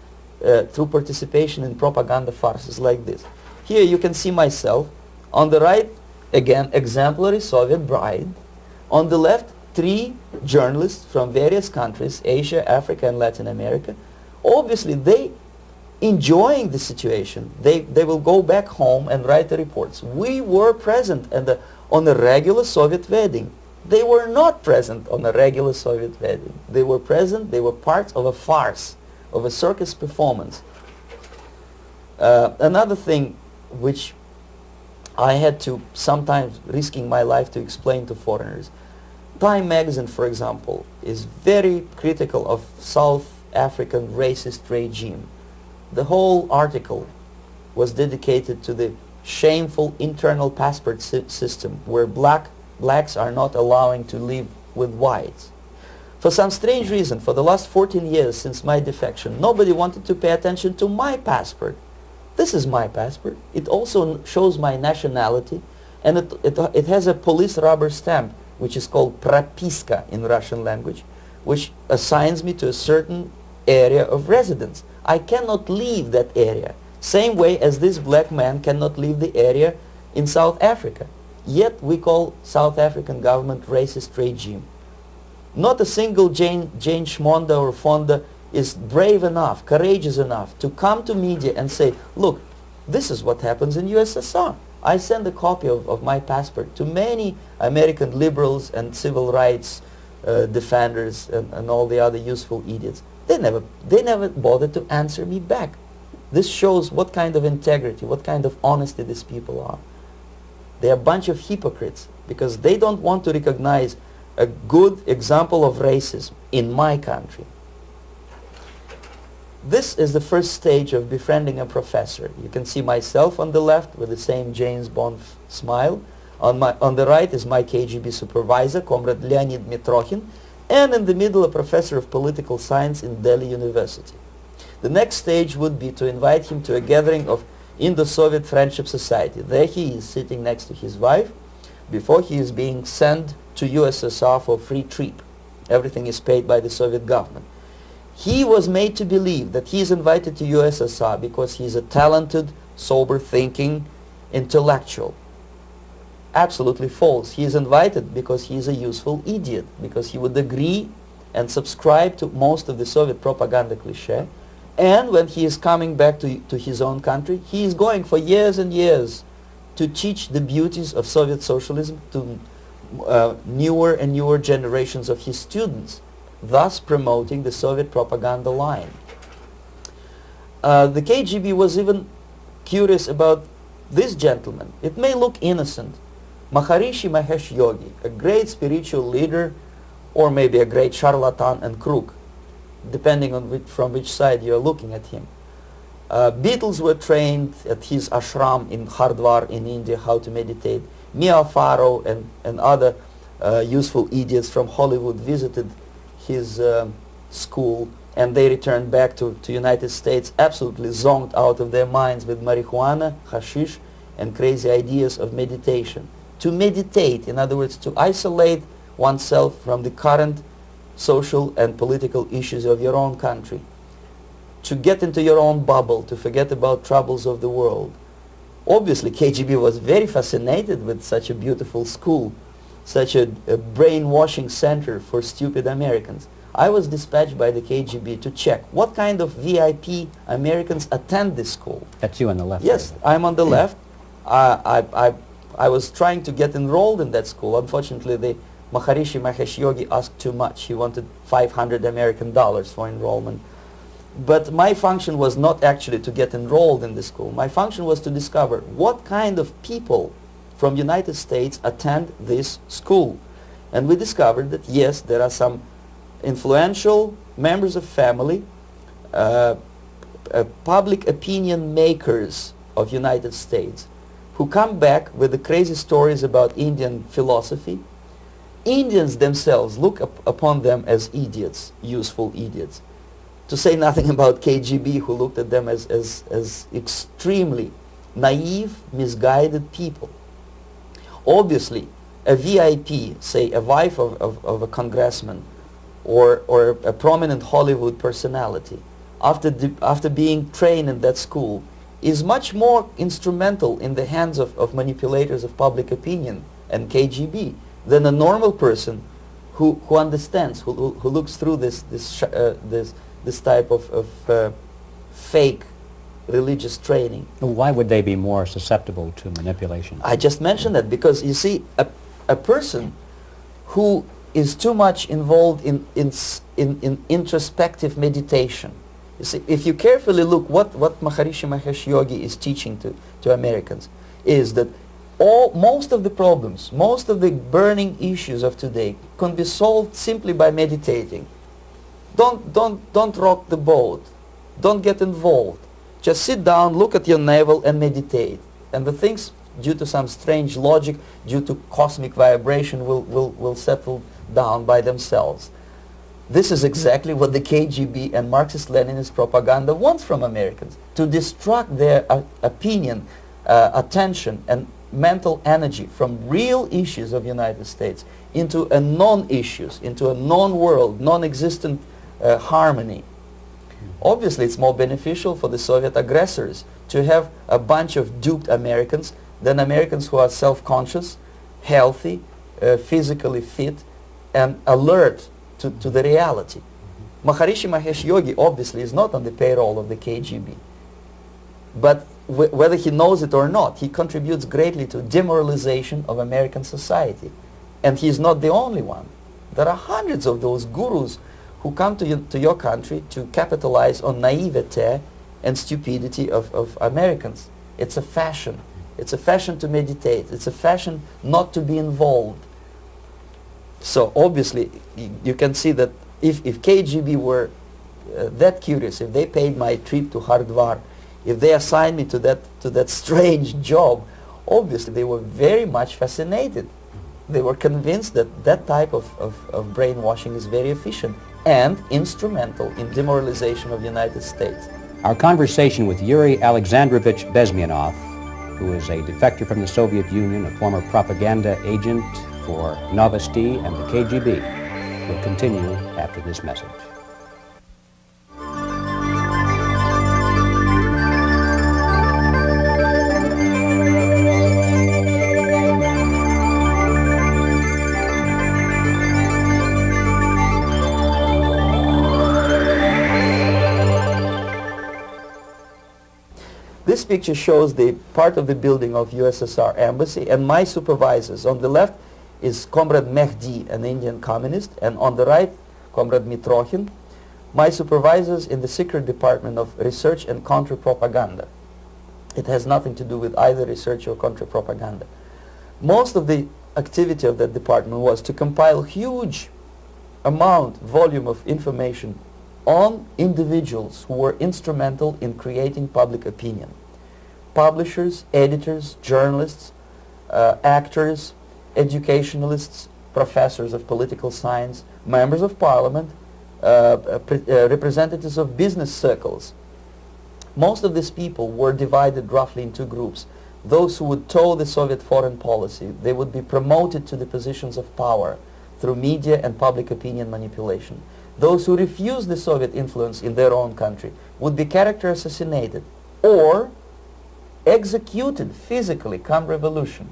participation in propaganda farces like this. Here you can see myself. On the right, again, exemplary Soviet bride. On the left, 3 journalists from various countries, Asia, Africa, and Latin America. Obviously, they enjoying the situation. They will go back home and write the reports. We were present on a regular Soviet wedding. They were not present on a regular Soviet wedding. They were present, they were part of a farce, of a circus performance. Another thing which I had to sometimes risking my life to explain to foreigners. Time magazine, for example, is very critical of South African racist regime. The whole article was dedicated to the shameful internal passport system where blacks are not allowing to live with whites. For some strange reason, for the last 14 years since my defection, nobody wanted to pay attention to my passport. This is my passport. It also shows my nationality, and it has a police rubber stamp, which is called propiska in Russian language, which assigns me to a certain area of residence. I cannot leave that area, same way as this black man cannot leave the area in South Africa. Yet we call South African government racist regime. Not a single Jane Schmonda or Fonda is brave enough, courageous enough to come to media and say, look, this is what happens in USSR. I send a copy of my passport to many American liberals and civil rights defenders and all the other useful idiots. They never bothered to answer me back. This shows what kind of integrity, what kind of honesty these people are. They're a bunch of hypocrites because they don't want to recognize a good example of racism in my country. This is the first stage of befriending a professor. You can see myself on the left with the same James Bond smile. On the right is my KGB supervisor, Comrade Leonid Mitrokhin, and in the middle a professor of political science in Delhi University. The next stage would be to invite him to a gathering of Indo-Soviet Friendship Society. There he is sitting next to his wife before he is being sent to USSR for a free trip. Everything is paid by the Soviet government. He was made to believe that he is invited to USSR because he is a talented, sober-thinking intellectual. Absolutely false. He is invited because he is a useful idiot, because he would agree and subscribe to most of the Soviet propaganda cliché. And when he is coming back to his own country, he is going for years and years to teach the beauties of Soviet socialism to newer and newer generations of his students, thus promoting the Soviet propaganda line. the KGB was even curious about this gentleman. It may look innocent. Maharishi Mahesh Yogi, a great spiritual leader, or maybe a great charlatan and crook, depending on from which side you're looking at him. Beatles were trained at his ashram in Hardwar in India how to meditate. Mia Farrow and other useful idiots from Hollywood visited his school, and they returned back to United States absolutely zonked out of their minds with marijuana, hashish, and crazy ideas of meditation. To meditate, in other words, to isolate oneself from the current social and political issues of your own country. To get into your own bubble, to forget about troubles of the world. Obviously, KGB was very fascinated with such a beautiful school, such a brainwashing center for stupid Americans. I was dispatched by the KGB to check what kind of VIP Americans attend this school. That's you on the left. Yes, I'm on the left. I was trying to get enrolled in that school. Unfortunately, the Maharishi Mahesh Yogi asked too much. He wanted $500 American for enrollment. But my function was not actually to get enrolled in the school. My function was to discover what kind of people from United States attend this school. And we discovered that yes, there are some influential members of family, public opinion makers of United States who come back with the crazy stories about Indian philosophy. Indians themselves look upon them as idiots, useful idiots. To say nothing about KGB, who looked at them as extremely naive, misguided people. Obviously, a VIP, say a wife of a congressman, or a prominent Hollywood personality, after being trained in that school, is much more instrumental in the hands of manipulators of public opinion and KGB than a normal person who understands, who looks through this type of fake religious training. Why would they be more susceptible to manipulation? I just mentioned that because, you see, a person who is too much involved in introspective meditation. You see, if you carefully look what Maharishi Mahesh Yogi is teaching to Americans, is that most of the problems, most of the burning issues of today can be solved simply by meditating. Don't rock the boat. Don't get involved. Just sit down, look at your navel and meditate. And the things, due to some strange logic, due to cosmic vibration, will settle down by themselves. This is exactly what the KGB and Marxist-Leninist propaganda wants from Americans, to distract their opinion, attention, and mental energy from real issues of the United States into a non-issues, into a non-world, non-existent harmony. Obviously, it's more beneficial for the Soviet aggressors to have a bunch of duped Americans than Americans who are self-conscious, healthy, physically fit, and alert to the reality. Maharishi Mahesh Yogi obviously is not on the payroll of the KGB. But whether he knows it or not, he contributes greatly to demoralization of American society. And he's not the only one. There are hundreds of those gurus who come to your country to capitalize on naivete and stupidity of Americans. It's a fashion. It's a fashion to meditate. It's a fashion not to be involved. So obviously, you can see that if KGB were that curious, if they paid my trip to Hardwar, if they assigned me to that strange job, obviously they were very much fascinated. They were convinced that that type of brainwashing is very efficient and instrumental in demoralization of the United States. Our conversation with Yury Alexandrovich Bєзмєнов, who is a defector from the Soviet Union, a former propaganda agent for Новості and the KGB, will continue after this message. This picture shows the part of the building of USSR embassy, and my supervisors. On the left is Comrade Mehdi, an Indian communist, and on the right, Comrade Mitrokhin, my supervisors in the secret department of research and counter-propaganda. It has nothing to do with either research or counter-propaganda. Most of the activity of that department was to compile huge volume of information on individuals who were instrumental in creating public opinion. Publishers, editors, journalists, actors, educationalists, professors of political science, members of parliament, representatives of business circles. Most of these people were divided roughly in two groups. Those who would toe the Soviet foreign policy, they would be promoted to the positions of power through media and public opinion manipulation. Those who refused the Soviet influence in their own country would be character assassinated or executed physically come revolution.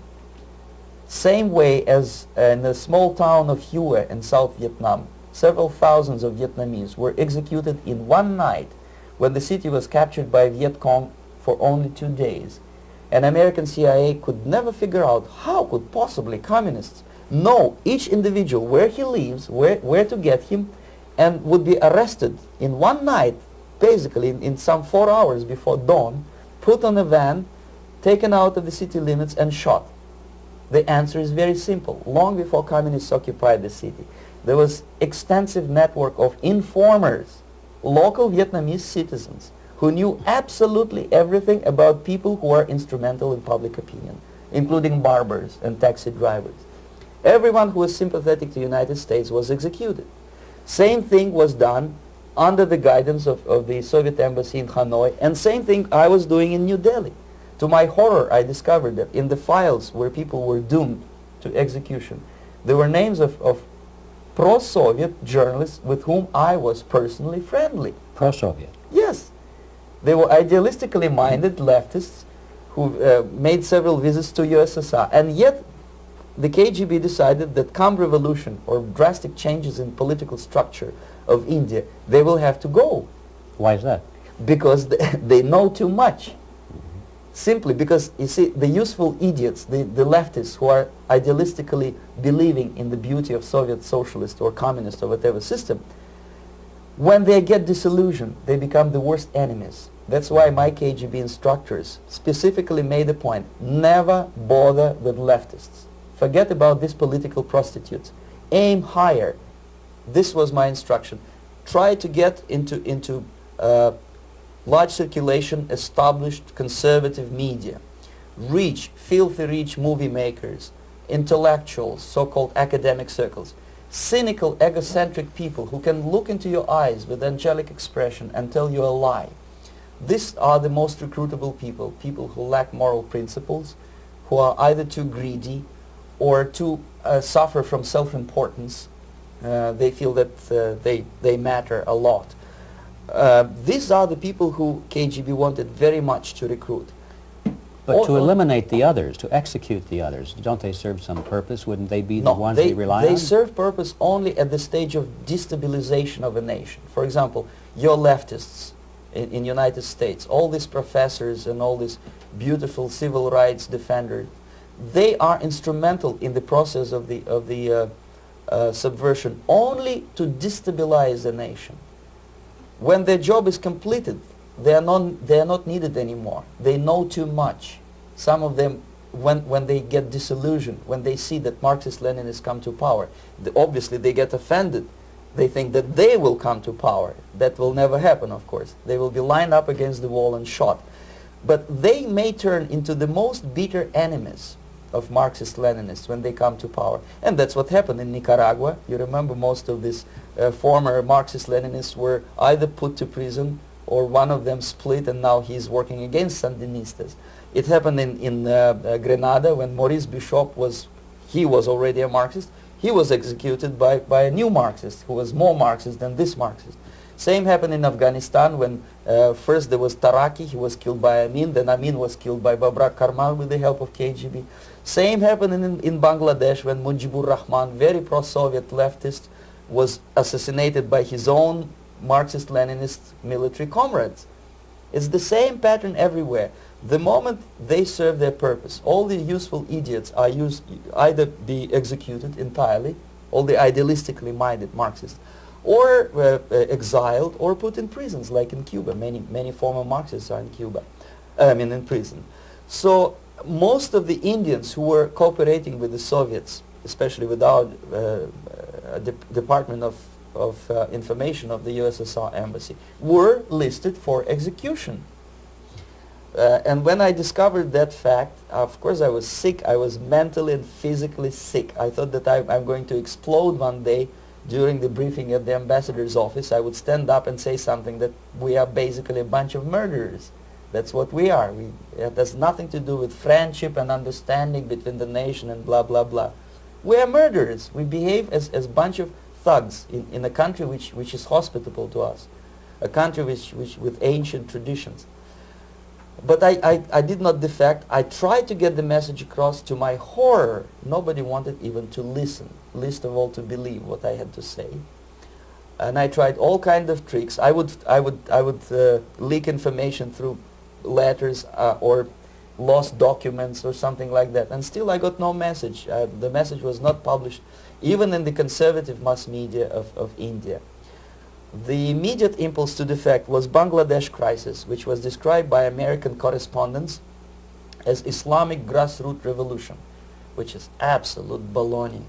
Same way as in the small town of Hue in South Vietnam, several thousands of Vietnamese were executed in one night when the city was captured by Viet Cong for only 2 days. And American CIA could never figure out how could possibly communists know each individual, where he lives, where to get him, and would be arrested in one night, basically in some 4 hours before dawn, put on a van, taken out of the city limits and shot. The answer is very simple. Long before communists occupied the city, there was extensive network of informers, local Vietnamese citizens, who knew absolutely everything about people who are instrumental in public opinion, including barbers and taxi drivers. Everyone who was sympathetic to the United States was executed. Same thing was done under the guidance of the Soviet embassy in Hanoi, and same thing I was doing in New Delhi. To my horror, I discovered that in the files where people were doomed to execution, there were names of pro-Soviet journalists with whom I was personally friendly. Pro-Soviet? Yes. They were idealistically minded leftists who made several visits to USSR, and yet the KGB decided that come revolution or drastic changes in political structure of India, they will have to go. Why is that? Because they know too much. Simply because, you see, the useful idiots, the leftists who are idealistically believing in the beauty of Soviet socialist or communist or whatever system, when they get disillusioned, they become the worst enemies. That's why my KGB instructors specifically made a point, never bother with leftists. Forget about these political prostitutes. Aim higher. This was my instruction. Try to get into large circulation, established conservative media. Rich, filthy rich movie makers, intellectuals, so-called academic circles. Cynical, egocentric people who can look into your eyes with angelic expression and tell you a lie. These are the most recruitable people, people who lack moral principles, who are either too greedy or too suffer from self-importance. They feel that they matter a lot. These are the people who KGB wanted very much to recruit. But to eliminate the others, to execute the others, don't they serve some purpose? Wouldn't they be the ones they rely on? They serve purpose only at the stage of destabilization of a nation. For example, your leftists in United States, all these professors and all these beautiful civil rights defenders, they are instrumental in the process of the subversion only to destabilize the nation. When their job is completed, they are not needed anymore. They know too much. Some of them, when they get disillusioned, when they see that Marxist-Leninists come to power, obviously they get offended. They think that they will come to power. That will never happen, of course. They will be lined up against the wall and shot. But they may turn into the most bitter enemies of Marxist-Leninists when they come to power. And that's what happened in Nicaragua. You remember most of these former Marxist-Leninists were either put to prison or one of them split, and now he's working against Sandinistas. It happened in Grenada when Maurice Bishop was already a Marxist. He was executed by a new Marxist who was more Marxist than this Marxist. Same happened in Afghanistan when first there was Taraki, he was killed by Amin, then Amin was killed by Babrak Karmal with the help of KGB. Same happened in Bangladesh when Mujibur Rahman, very pro-Soviet leftist, was assassinated by his own Marxist-Leninist military comrades. It's the same pattern everywhere. The moment they serve their purpose, all the useful idiots are either be executed entirely, all the idealistically minded Marxists, or exiled, or put in prisons, like in Cuba. Many former Marxists are in Cuba, in prison. So most of the Indians who were cooperating with the Soviets, especially with our Department of Information of the USSR Embassy, were listed for execution. And when I discovered that fact, of course I was sick. I was mentally and physically sick. I thought that I'm going to explode one day during the briefing at the ambassador's office. I would stand up and say something that we are basically a bunch of murderers. That's what we are. It has nothing to do with friendship and understanding between the nation and blah, blah, blah. We are murderers. We behave as a bunch of thugs in a country which is hospitable to us, a country which with ancient traditions. But I did not defect. I tried to get the message across. To my horror, nobody wanted even to listen, least of all to believe what I had to say. And I tried all kinds of tricks. I would leak information through letters or lost documents or something like that. And still I got no message. The message was not published even in the conservative mass media of India. The immediate impulse to defect was Bangladesh crisis, which was described by American correspondents as Islamic grassroots revolution, which is absolute baloney.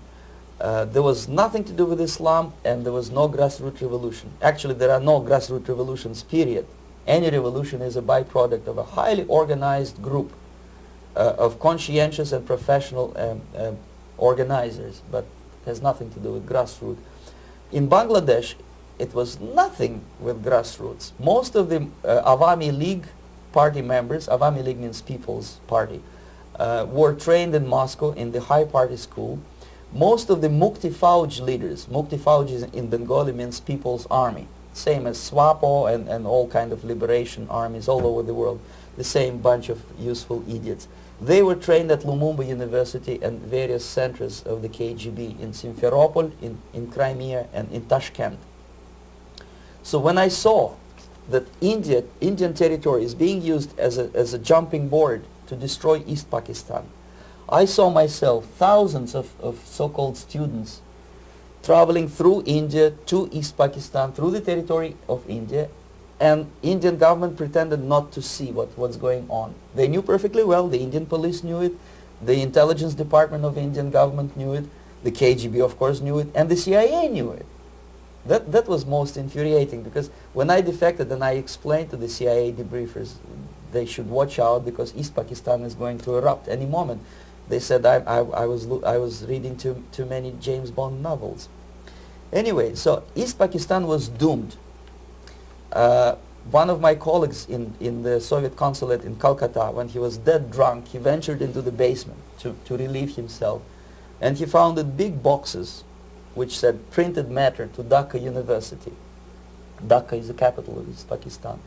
There was nothing to do with Islam, and there was no grassroots revolution. Actually, there are no grassroots revolutions, period. Any revolution is a byproduct of a highly organized group of conscientious and professional organizers, but has nothing to do with grassroots. In Bangladesh, it was nothing with grassroots. Most of the Awami League party members, Awami League means People's Party, were trained in Moscow in the High Party School. Most of the Mukti Fauj leaders, Mukti Fauj in Bengali means People's Army, same as SWAPO and all kind of liberation armies all over the world, the same bunch of useful idiots. They were trained at Lumumba University and various centers of the KGB in Simferopol, in Crimea, and in Tashkent. So when I saw that Indian territory is being used as a jumping board to destroy East Pakistan, I saw myself thousands of so-called students traveling through India to East Pakistan, through the territory of India, and Indian government pretended not to see what's going on. They knew perfectly well, the Indian police knew it, the intelligence department of Indian government knew it, the KGB of course knew it, and the CIA knew it. That was most infuriating, because when I defected and I explained to the CIA debriefers they should watch out because East Pakistan is going to erupt any moment, they said I was reading too many James Bond novels. Anyway, so East Pakistan was doomed. One of my colleagues in the Soviet consulate in Calcutta, when he was dead drunk, he ventured into the basement to relieve himself, and he found big boxes which said printed matter to Dhaka University. Dhaka is the capital of East Pakistan.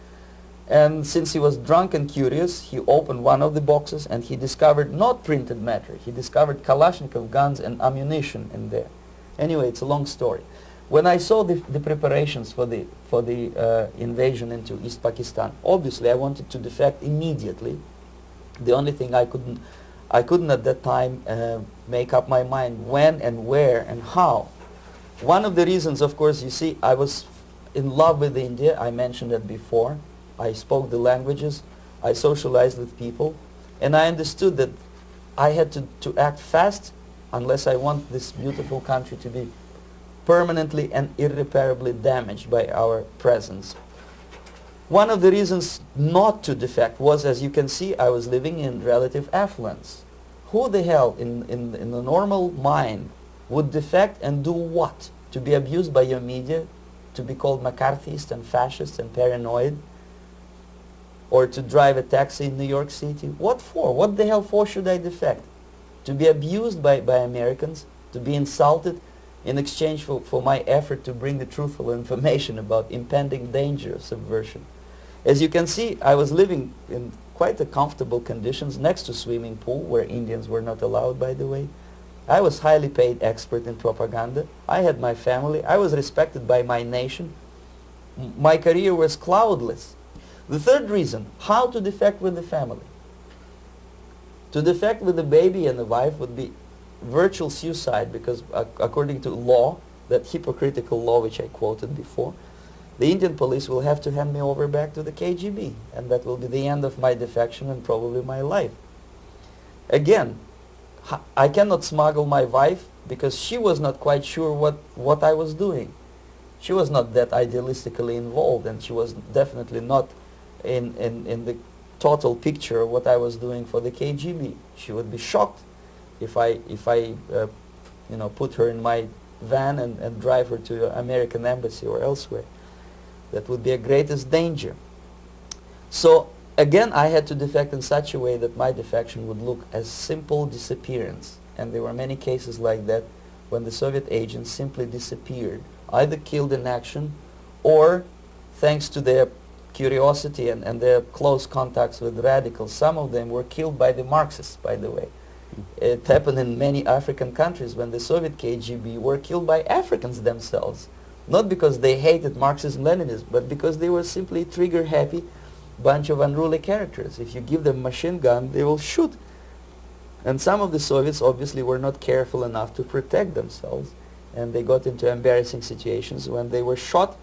And since he was drunk and curious, he opened one of the boxes and he discovered not printed matter. He discovered Kalashnikov guns and ammunition in there. Anyway, it's a long story. When I saw the preparations for the invasion into East Pakistan, obviously I wanted to defect immediately. The only thing I couldn't at that time make up my mind when and where and how. One of the reasons, of course, you see, I was in love with India. I mentioned that before. I spoke the languages. I socialized with people. And I understood that I had to act fast unless I want this beautiful country to be permanently and irreparably damaged by our presence. One of the reasons not to defect was, as you can see, I was living in relative affluence. Who the hell in the normal mind would defect and do what? To be abused by your media, to be called McCarthyist and fascist and paranoid, or to drive a taxi in New York City? What for? What the hell for should I defect? To be abused by Americans, to be insulted in exchange for my effort to bring the truthful information about impending danger of subversion. As you can see, I was living in quite a comfortable conditions next to swimming pool, where Indians were not allowed, by the way. I was highly paid expert in propaganda. I had my family. I was respected by my nation. My career was cloudless. The third reason, how to defect with the family. To defect with the baby and the wife would be virtual suicide, because according to law, that hypocritical law which I quoted before, the Indian police will have to hand me over back to the KGB, and that will be the end of my defection and probably my life. Again, I cannot smuggle my wife because she was not quite sure what I was doing. She was not that idealistically involved, and she was definitely not in the total picture of what I was doing for the KGB. She would be shocked if I you know, put her in my van and drive her to the American embassy or elsewhere. That would be a greatest danger. So again, I had to defect in such a way that my defection would look as simple disappearance. And there were many cases like that when the Soviet agents simply disappeared, either killed in action or, thanks to their curiosity and their close contacts with radicals, some of them were killed by the Marxists, by the way. It happened in many African countries when the Soviet KGB were killed by Africans themselves. Not because they hated Marxism-Leninism, but because they were simply trigger-happy bunch of unruly characters. If you give them a machine gun, they will shoot. And some of the Soviets obviously were not careful enough to protect themselves, and they got into embarrassing situations when they were shot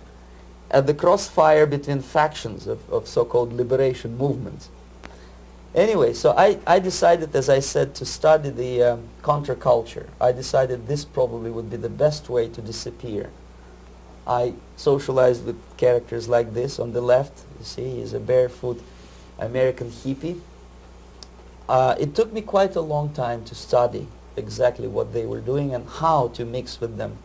at the crossfire between factions of so-called liberation movements. Anyway, so I decided, as I said, to study the counterculture. I decided this probably would be the best way to disappear. I socialized with characters like this. On the left, you see, he's a barefoot American hippie. It took me quite a long time to study exactly what they were doing and how to mix with them.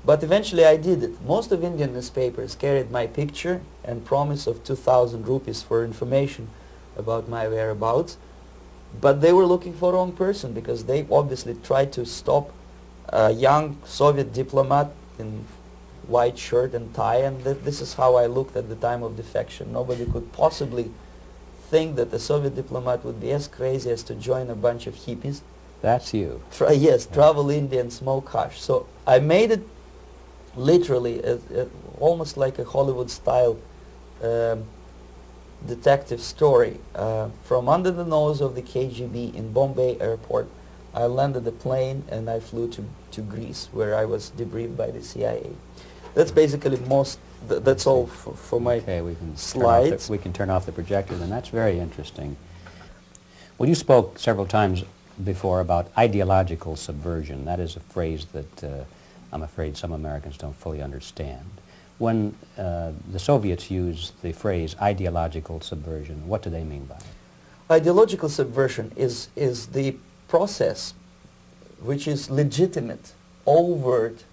But eventually I did it. Most of Indian newspapers carried my picture and promise of 2,000 rupees for information about my whereabouts. But they were looking for the wrong person, because they obviously tried to stop a young Soviet diplomat in white shirt and tie, and this is how I looked at the time of defection. Nobody could possibly think that a Soviet diplomat would be as crazy as to join a bunch of hippies. That's you. Yes, travel India and smoke hash. So I made it literally almost like a Hollywood-style detective story. From under the nose of the KGB in Bombay airport, I landed the plane and I flew to Greece, where I was debriefed by the CIA. That's basically that's all for my slides. We can turn off the projector, and that's very interesting. Well, you spoke several times before about ideological subversion. That is a phrase that I'm afraid some Americans don't fully understand. When the Soviets use the phrase ideological subversion, what do they mean by it? Ideological subversion is the process which is legitimate, overt,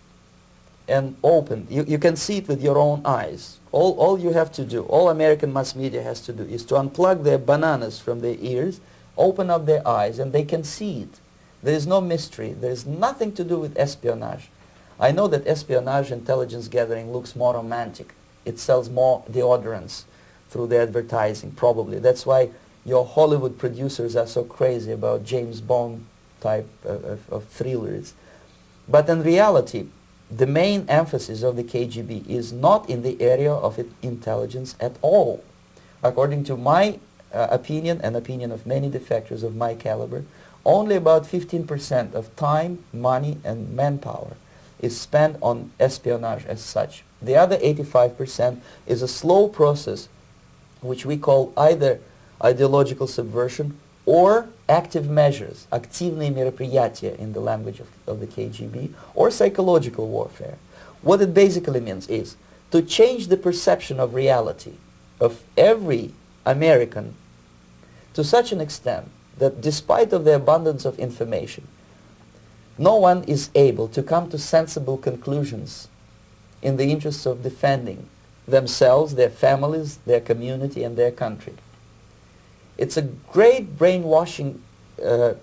and open. You can see it with your own eyes. All you have to do, all American mass media has to do, is to unplug their bananas from their ears, open up their eyes, and they can see it. There is no mystery. There is nothing to do with espionage. I know that espionage intelligence gathering looks more romantic. It sells more deodorants through the advertising, probably. That's why your Hollywood producers are so crazy about James Bond type of thrillers. But in reality, the main emphasis of the KGB is not in the area of intelligence at all. According to my opinion and opinion of many defectors of my caliber, only about 15% of time, money, and manpower is spent on espionage as such. The other 85% is a slow process which we call either ideological subversion or active measures, активные мероприятия in the language of the KGB, or psychological warfare. What it basically means is to change the perception of reality of every American to such an extent that despite of the abundance of information, no one is able to come to sensible conclusions in the interests of defending themselves, their families, their community, and their country. It's a great brainwashing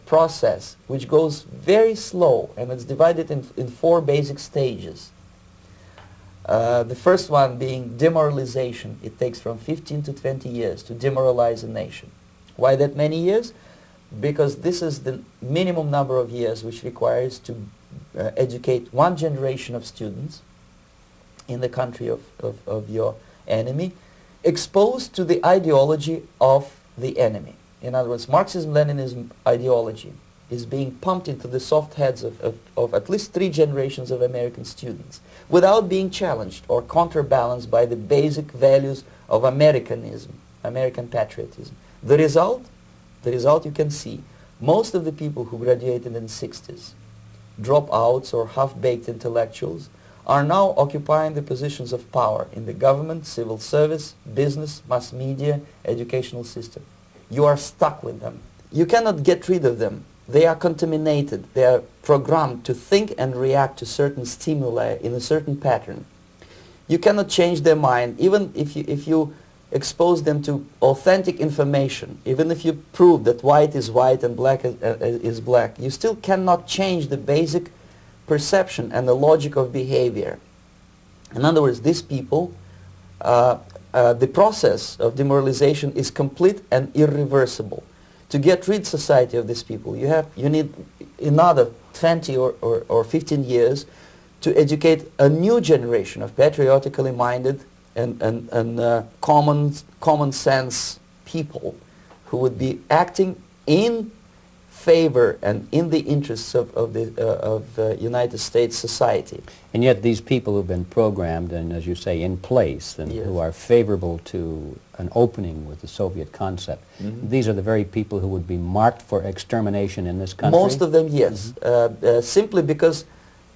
process which goes very slow, and it's divided in 4 basic stages. The first one being demoralization. It takes from 15 to 20 years to demoralize a nation. Why that many years? Because this is the minimum number of years which requires to educate one generation of students in the country of your enemy, exposed to the ideology of the enemy. In other words, Marxism-Leninism ideology is being pumped into the soft heads of at least 3 generations of American students without being challenged or counterbalanced by the basic values of Americanism, American patriotism. The result you can see. Most of the people who graduated in the 60s, dropouts or half-baked intellectuals, are now occupying the positions of power in the government, civil service, business, mass media, educational system. You are stuck with them. You cannot get rid of them. They are contaminated. They are programmed to think and react to certain stimuli in a certain pattern. You cannot change their mind, even if you expose them to authentic information, even if you prove that white is white and black is black. You still cannot change the basic perception and the logic of behavior. In other words, these people, the process of demoralization is complete and irreversible. To get rid society of these people, you need another 20 or 15 years to educate a new generation of patriotically minded and common sense people who would be acting in favor and in the interests of the United States society. And yet these people who've been programmed and, as you say, in place and Yes. who are favorable to an opening with the Soviet concept, these are the very people who would be marked for extermination in this country? Most of them, yes. Simply because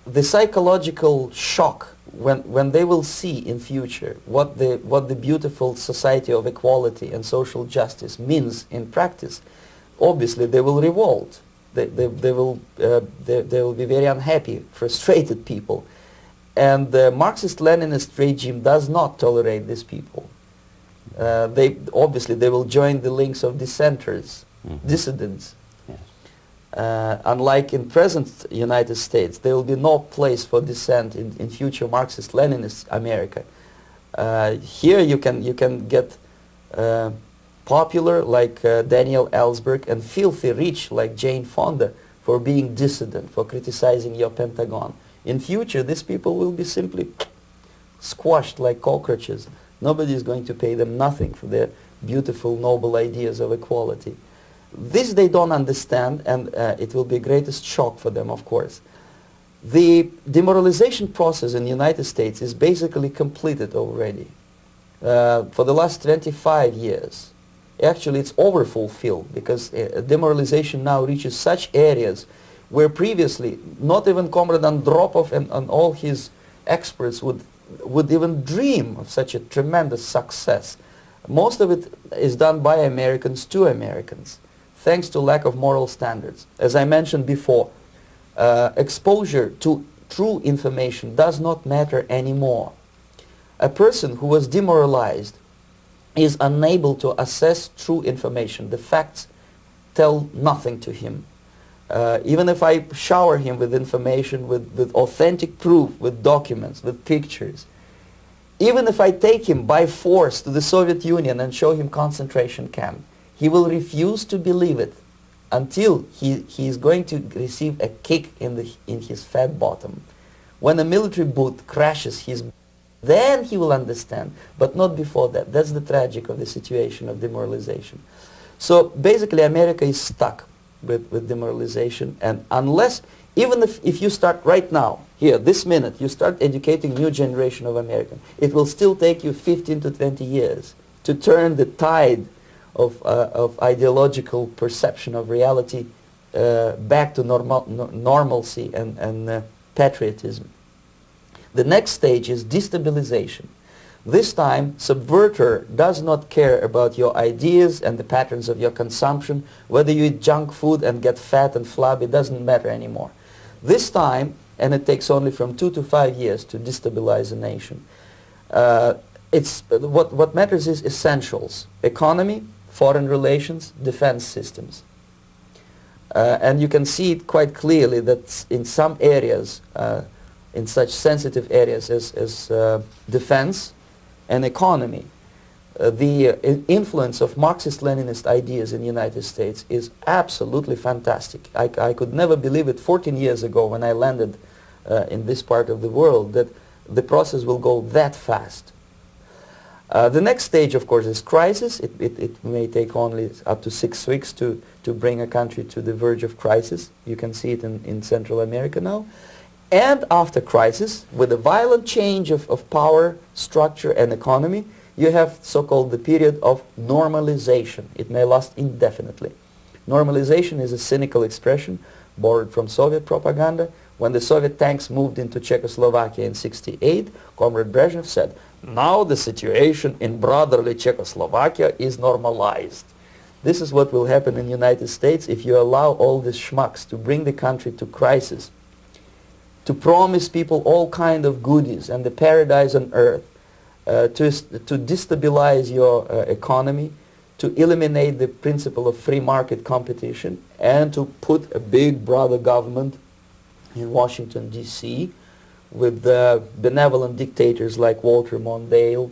the psychological shock when they will see in future what the beautiful society of equality and social justice means in practice, obviously they will revolt. They will be very unhappy, frustrated people. And the Marxist-Leninist regime does not tolerate these people. Obviously they will join the links of dissenters, dissidents. Unlike in present United States, there will be no place for dissent in future Marxist-Leninist America. Here you can get popular like Daniel Ellsberg and filthy rich like Jane Fonda for being dissident, for criticizing your Pentagon. In future, these people will be simply squashed like cockroaches. Nobody is going to pay them nothing for their beautiful, noble ideas of equality. This they don't understand, and it will be greatest shock for them, of course. The demoralization process in the United States is basically completed already. For the last 25 years. Actually, it's overfulfilled because demoralization now reaches such areas where previously not even Comrade Andropov and all his experts would even dream of such a tremendous success. Most of it is done by Americans to Americans, thanks to lack of moral standards. As I mentioned before, exposure to true information does not matter anymore. A person who was demoralized is unable to assess true information. The facts tell nothing to him. Even if I shower him with information, with authentic proof, with documents, with pictures, even if I take him by force to the Soviet Union and show him concentration camp, he will refuse to believe it until he is going to receive a kick in his fat bottom. When a military boot crashes his, then he will understand, but not before that. That's the tragic of the situation of demoralization. So basically America is stuck with demoralization, and unless, even if you start right now, here, this minute, you start educating new generation of Americans, it will still take you 15 to 20 years to turn the tide of ideological perception of reality back to normalcy and patriotism. The next stage is destabilization. This time, subverter does not care about your ideas and the patterns of your consumption. Whether you eat junk food and get fat and flabby, doesn't matter anymore. This time, and it takes only from 2 to 5 years to destabilize a nation, what matters is essentials: economy, foreign relations, defense systems. And you can see it quite clearly that in some areas, in such sensitive areas as defense and economy, the influence of Marxist-Leninist ideas in the United States is absolutely fantastic. I could never believe it 14 years ago when I landed in this part of the world that the process will go that fast. The next stage, of course, is crisis. It may take only up to 6 weeks to bring a country to the verge of crisis. You can see it in Central America now. And after crisis, with a violent change of power, structure, and economy, you have so-called the period of normalization. It may last indefinitely. Normalization is a cynical expression borrowed from Soviet propaganda. When the Soviet tanks moved into Czechoslovakia in '68, Comrade Brezhnev said, "Now the situation in brotherly Czechoslovakia is normalized." This is what will happen in the United States if you allow all these schmucks to bring the country to crisis, to promise people all kind of goodies and the paradise on earth, to destabilize your economy, to eliminate the principle of free market competition, and to put a big brother government in Washington, D.C., with benevolent dictators like Walter Mondale,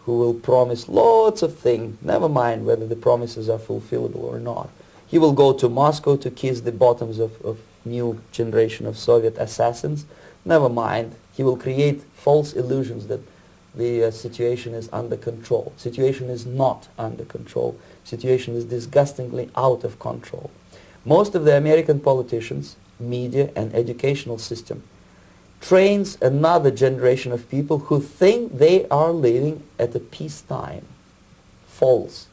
who will promise lots of things, never mind whether the promises are fulfillable or not. He will go to Moscow to kiss the bottoms of new generation of Soviet assassins, never mind. He will create false illusions that the situation is under control. Situation is not under control. Situation is disgustingly out of control. Most of the American politicians, media, and educational system trains another generation of people who think they are living at a peacetime. False.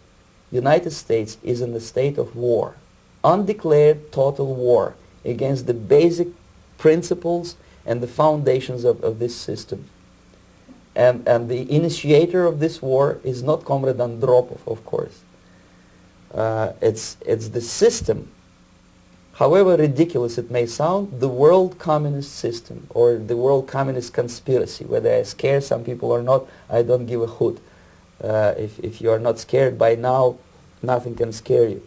The United States is in a state of war, undeclared total war against the basic principles and the foundations of this system. And the initiator of this war is not Comrade Andropov, of course. It's the system. However ridiculous it may sound, the world communist system or the world communist conspiracy, whether I scare some people or not, I don't give a hoot. If you are not scared by now, nothing can scare you.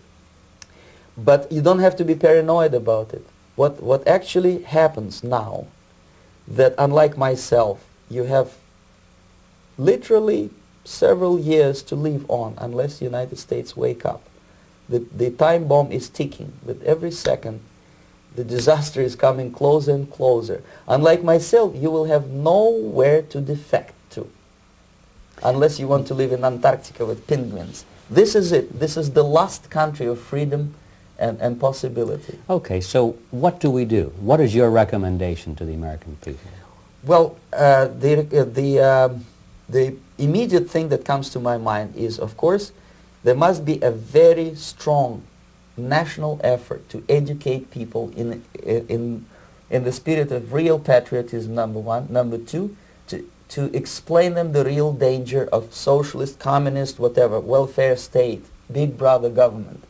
But you don't have to be paranoid about it. What actually happens now, that unlike myself, you have literally several years to live on unless the United States wake up. The time bomb is ticking. With every second, the disaster is coming closer and closer. Unlike myself, you will have nowhere to defect to, unless you want to live in Antarctica with penguins. This is it. This is the last country of freedom and possibility. Okay, so what do we do? What is your recommendation to the American people? Well, the immediate thing that comes to my mind is, of course, there must be a very strong national effort to educate people in the spirit of real patriotism, number one. Number two, to explain them the real danger of socialist, communist, whatever, welfare state, big brother government.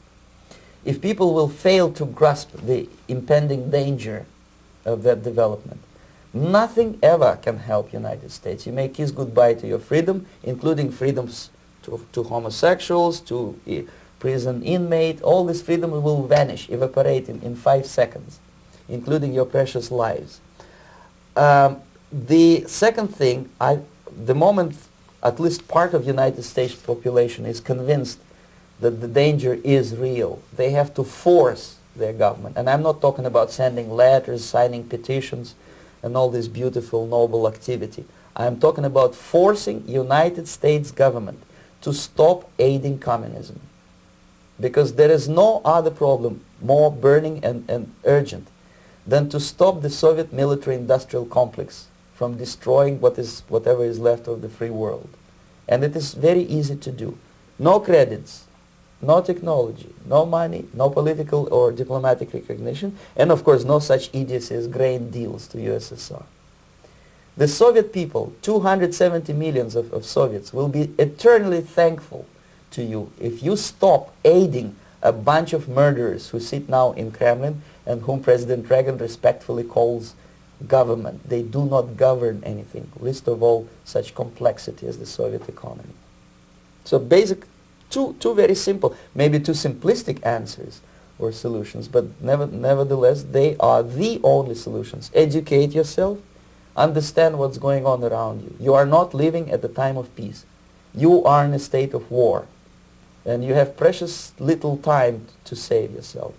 If people will fail to grasp the impending danger of that development, nothing ever can help United States. You may kiss goodbye to your freedom, including freedoms to homosexuals, to prison inmate. All this freedom will vanish, evaporate in 5 seconds, including your precious lives. The second thing, the moment at least part of the United States population is convinced that the danger is real, they have to force their government. And I'm not talking about sending letters, signing petitions, and all this beautiful, noble activity. I'm talking about forcing United States government to stop aiding communism. Because there is no other problem more burning and urgent than to stop the Soviet military-industrial complex from destroying whatever is left of the free world. And it is very easy to do. No credits, no technology, no money, no political or diplomatic recognition, and of course no such idiocy as grain deals to USSR. The Soviet people, 270 millions of Soviets, will be eternally thankful to you if you stop aiding a bunch of murderers who sit now in Kremlin and whom President Reagan respectfully calls government. They do not govern anything, least of all such complexity as the Soviet economy. So two very simple, maybe too simplistic answers or solutions, but nevertheless they are the only solutions. Educate yourself, understand what's going on around you. You are not living at the time of peace. You are in a state of war, and you have precious little time to save yourself.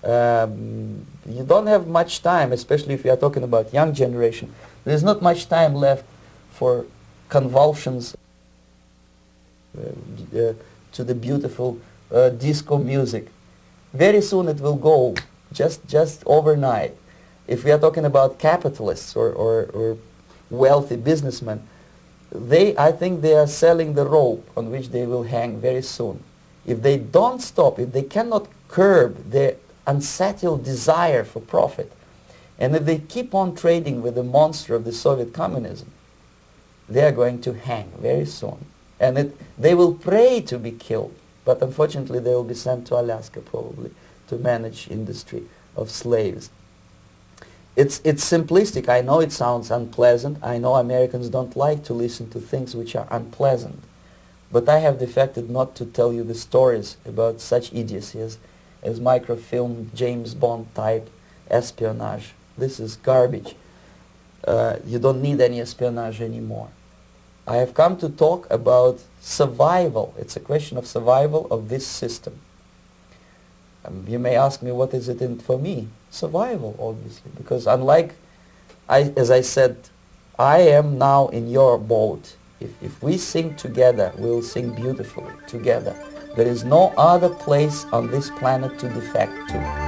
You don't have much time, especially if you are talking about young generation. There's not much time left for convulsions to the beautiful disco music. Very soon it will go, just overnight. If we are talking about capitalists or wealthy businessmen, I think they are selling the rope on which they will hang very soon. If they don't stop, if they cannot curb their unsettled desire for profit, and if they keep on trading with the monster of the Soviet communism, they are going to hang very soon. And they will pray to be killed, but unfortunately they will be sent to Alaska probably to manage industry of slaves. It's simplistic. I know it sounds unpleasant. I know Americans don't like to listen to things which are unpleasant. But I have defected not to tell you the stories about such idiocy as microfilm, James Bond type espionage. This is garbage. You don't need any espionage anymore. I have come to talk about survival. It's a question of survival of this system. You may ask me, what is it in for me? Survival, obviously, because unlike, as I said, I am now in your boat. If we sing together, we'll sing beautifully together. There is no other place on this planet to defect to.